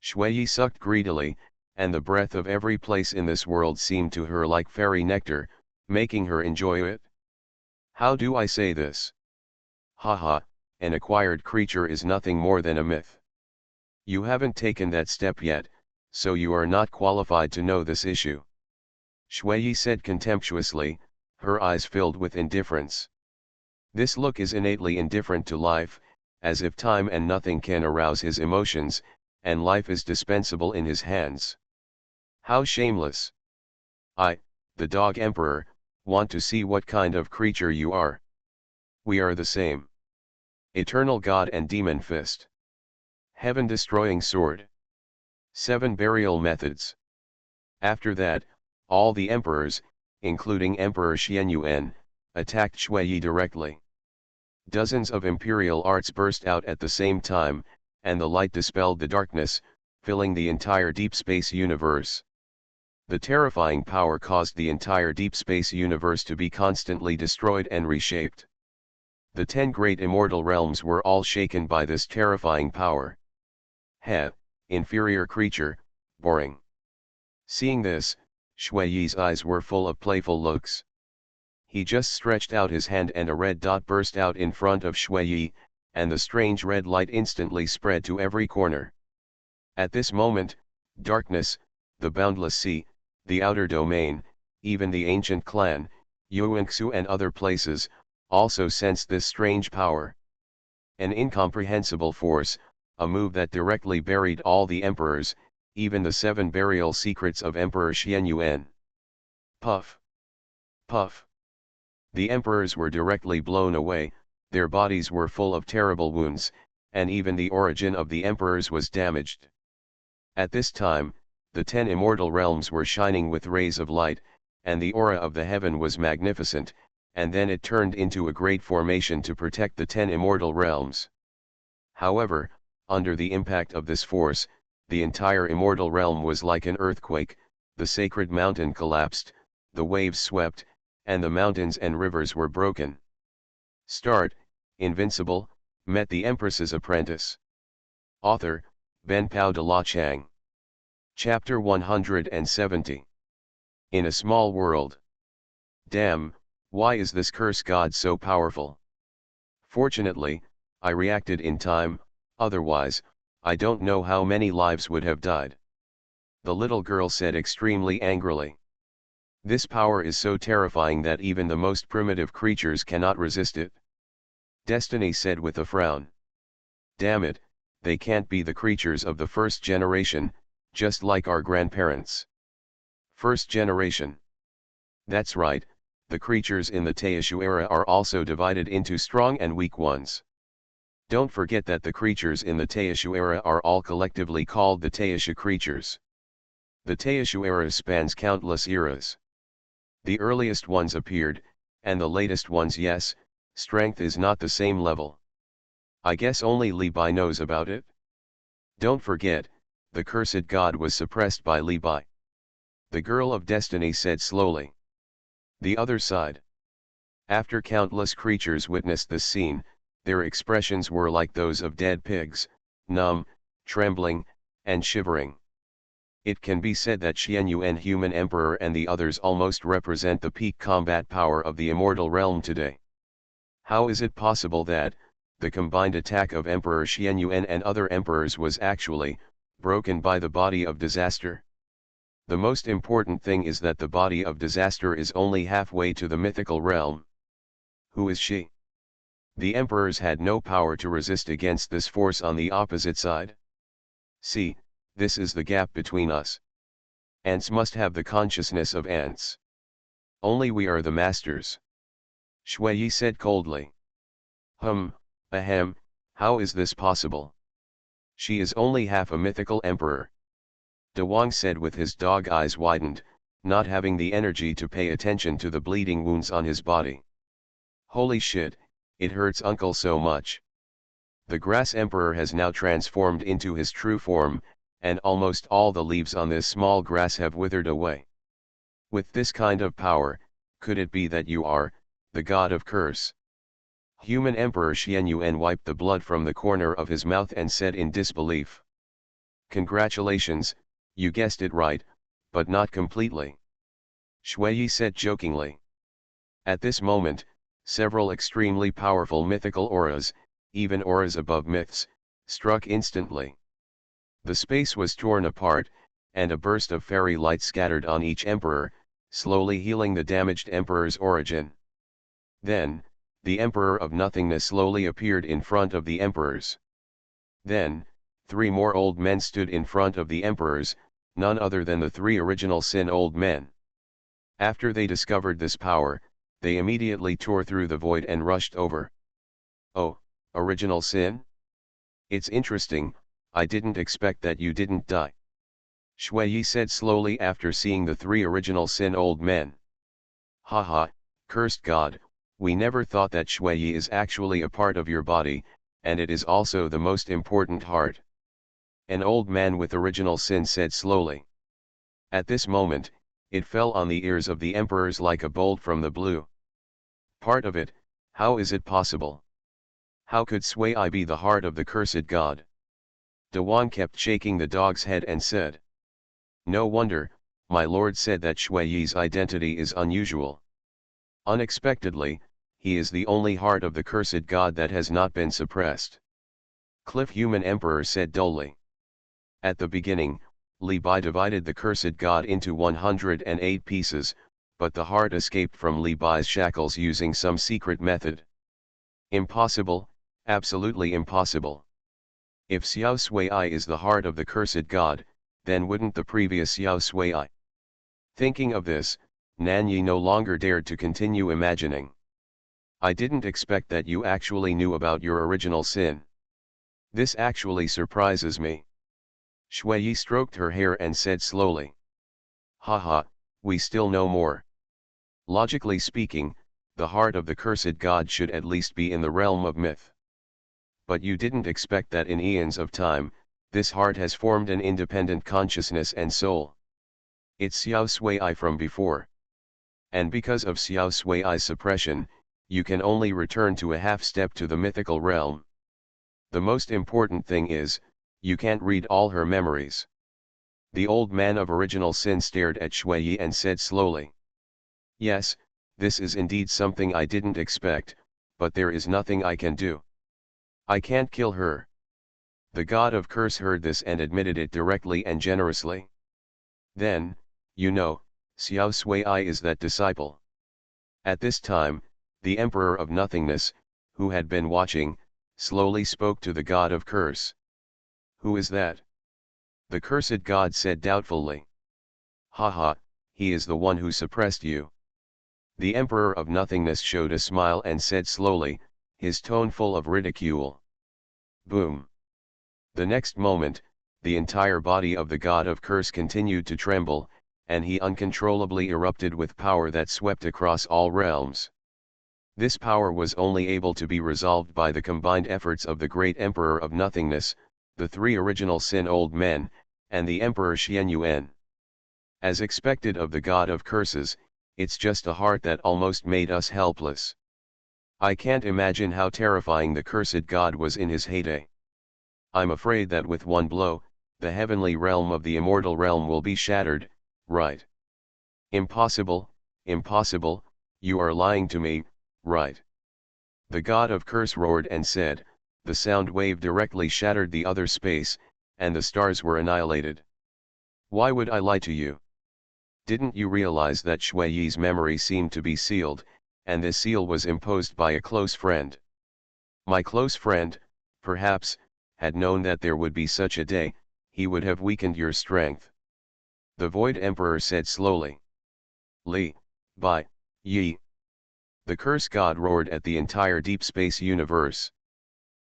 Shui Yi sucked greedily, and the breath of every place in this world seemed to her like fairy nectar, making her enjoy it. How do I say this? Haha, an acquired creature is nothing more than a myth. You haven't taken that step yet, so you are not qualified to know this issue. Shui Yi said contemptuously, her eyes filled with indifference. This look is innately indifferent to life, as if time and nothing can arouse his emotions, and life is dispensable in his hands. How shameless! I, the dog emperor, want to see what kind of creature you are. We are the same. Eternal God and Demon Fist. Heaven-destroying sword. 7 burial methods. After that, all the emperors, including Emperor Xuanhuan, attacked Shui directly. Dozens of imperial arts burst out at the same time, and the light dispelled the darkness, filling the entire deep space universe. The terrifying power caused the entire deep space universe to be constantly destroyed and reshaped. The 10 great immortal realms were all shaken by this terrifying power. Heh, inferior creature, boring. Seeing this, Shui Yi's eyes were full of playful looks. He just stretched out his hand and a red dot burst out in front of Shui Yi, and the strange red light instantly spread to every corner. At this moment, darkness, the boundless sea, the outer domain, even the ancient clan, Yuanxu and other places, also sensed this strange power. An incomprehensible force, a move that directly buried all the emperors, even the 7 burial secrets of Emperor Xuanhuan. Puff! Puff! The emperors were directly blown away, their bodies were full of terrible wounds, and even the origin of the emperors was damaged. At this time, the 10 immortal realms were shining with rays of light, and the aura of the heaven was magnificent, and then it turned into a great formation to protect the 10 immortal realms. However, under the impact of this force, the entire immortal realm was like an earthquake, the sacred mountain collapsed, the waves swept, and the mountains and rivers were broken. Start, Invincible, met the Empress's apprentice. Author, Benpao de la Chang. Chapter 170. In a small world. Damn, why is this curse god so powerful? Fortunately, I reacted in time, otherwise, I don't know how many lives would have died. The little girl said extremely angrily. This power is so terrifying that even the most primitive creatures cannot resist it. Destiny said with a frown. Damn it, they can't be the creatures of the first generation, just like our grandparents. First generation. That's right, the creatures in the Taishu era are also divided into strong and weak ones. Don't forget that the creatures in the Taishu era are all collectively called the Taishu creatures. The Taishu era spans countless eras. The earliest ones appeared, and the latest ones yes, strength is not the same level. I guess only Li Bai knows about it. Don't forget, the cursed god was suppressed by Li Bai. The girl of destiny said slowly. The other side. After countless creatures witnessed this scene, their expressions were like those of dead pigs, numb, trembling, and shivering. It can be said that Xuanhuan Human Emperor and the others almost represent the peak combat power of the immortal realm today. How is it possible that, the combined attack of Emperor Xuanhuan and other emperors was actually, broken by the body of disaster? The most important thing is that the body of disaster is only halfway to the mythical realm. Who is she? The emperors had no power to resist against this force on the opposite side. See, this is the gap between us. Ants must have the consciousness of ants. Only we are the masters. Shui Yi said coldly. Ahem, how is this possible? She is only half a mythical emperor. De Wang said with his dog eyes widened, not having the energy to pay attention to the bleeding wounds on his body. Holy shit, it hurts uncle so much. The grass emperor has now transformed into his true form, and almost all the leaves on this small grass have withered away. With this kind of power, could it be that you are, the god of curse? Human Emperor Xuanhuan wiped the blood from the corner of his mouth and said in disbelief. Congratulations, you guessed it right, but not completely. Shui Yi said jokingly. At this moment, several extremely powerful mythical auras, even auras above myths, struck instantly. The space was torn apart, and a burst of fairy light scattered on each emperor, slowly healing the damaged emperor's origin. Then, the Emperor of Nothingness slowly appeared in front of the emperors. Then, 3 more old men stood in front of the emperors, none other than the 3 original Sin old men. After they discovered this power, They immediately tore through the void and rushed over. Oh, original sin? It's interesting, I didn't expect that you didn't die. Shui said slowly after seeing the three original sin old men. Haha, cursed god, we never thought that Shui is actually a part of your body, and it is also the most important heart. An old man with original sin said slowly. At this moment, it fell on the ears of the emperors like a bolt from the blue. Part of it, how is it possible? How could Sui be the heart of the cursed god? Dewan kept shaking the dog's head and said. No wonder, my lord said that Shui's identity is unusual. Unexpectedly, he is the only heart of the cursed god that has not been suppressed. Cliff Human Emperor said dully. At the beginning, Li Bai divided the cursed god into 108 pieces, but the heart escaped from Li Bai's shackles using some secret method. Impossible, absolutely impossible. If Xiao Sui is the heart of the cursed god, then wouldn't the previous Xiao Sui? Thinking of this, Nan Yi no longer dared to continue imagining. I didn't expect that you actually knew about your original sin. This actually surprises me. Shui stroked her hair and said slowly. Haha, we still know more. Logically speaking, the heart of the cursed god should at least be in the realm of myth. But you didn't expect that in eons of time, this heart has formed an independent consciousness and soul. It's Xiao Sui from before. And because of Xiao Sui's suppression, you can only return to a half step to the mythical realm. The most important thing is, you can't read all her memories. The old man of original sin stared at Shui and said slowly. Yes, this is indeed something I didn't expect, but there is nothing I can do. I can't kill her. The god of curse heard this and admitted it directly and generously. Then, you know, Xiao Sui is that disciple. At this time, the Emperor of Nothingness, who had been watching, slowly spoke to the god of curse. Who is that? The cursed god said doubtfully. Haha, he is the one who suppressed you. The Emperor of Nothingness showed a smile and said slowly, his tone full of ridicule. Boom. The next moment, the entire body of the god of curse continued to tremble, and he uncontrollably erupted with power that swept across all realms. This power was only able to be resolved by the combined efforts of the great Emperor of Nothingness, the three original sin old men, and the Emperor Xuanhuan. As expected of the god of curses, it's just a heart that almost made us helpless. I can't imagine how terrifying the cursed god was in his heyday. I'm afraid that with one blow, the heavenly realm of the immortal realm will be shattered, right? Impossible, impossible, you are lying to me, right? The god of curse roared and said, the sound wave directly shattered the other space, and the stars were annihilated. Why would I lie to you? Didn't you realize that Shui's memory seemed to be sealed, and this seal was imposed by a close friend? My close friend, perhaps, had known that there would be such a day, he would have weakened your strength. The Void Emperor said slowly. Li, Bai, Yi. The curse god roared at the entire deep space universe.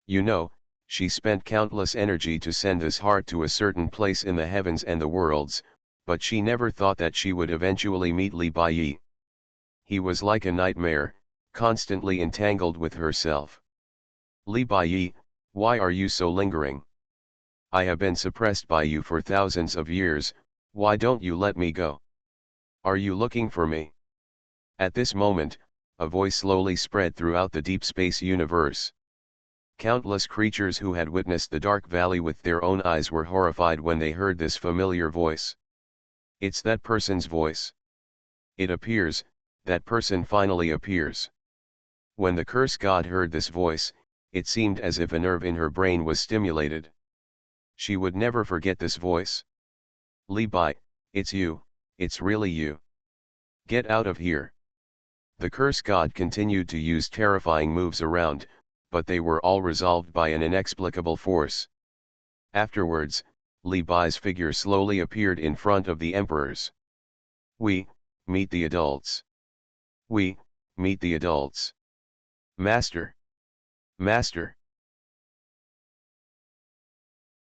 You know, she spent countless energy to send this heart to a certain place in the heavens and the worlds, but she never thought that she would eventually meet Li Bai Yi. He was like a nightmare, constantly entangled with herself. Li Bai Yi, why are you so lingering? I have been suppressed by you for thousands of years, why don't you let me go? Are you looking for me? At this moment, a voice slowly spread throughout the deep space universe. Countless creatures who had witnessed the dark valley with their own eyes were horrified when they heard this familiar voice. It's that person's voice. It appears, that person finally appears. When the curse god heard this voice, it seemed as if a nerve in her brain was stimulated. She would never forget this voice. Li Bai, it's you, it's really you. Get out of here. The curse god continued to use terrifying moves around, but they were all resolved by an inexplicable force. Afterwards, Li Bai's figure slowly appeared in front of the emperors. We, meet the adults. We, meet the adults. Master. Master.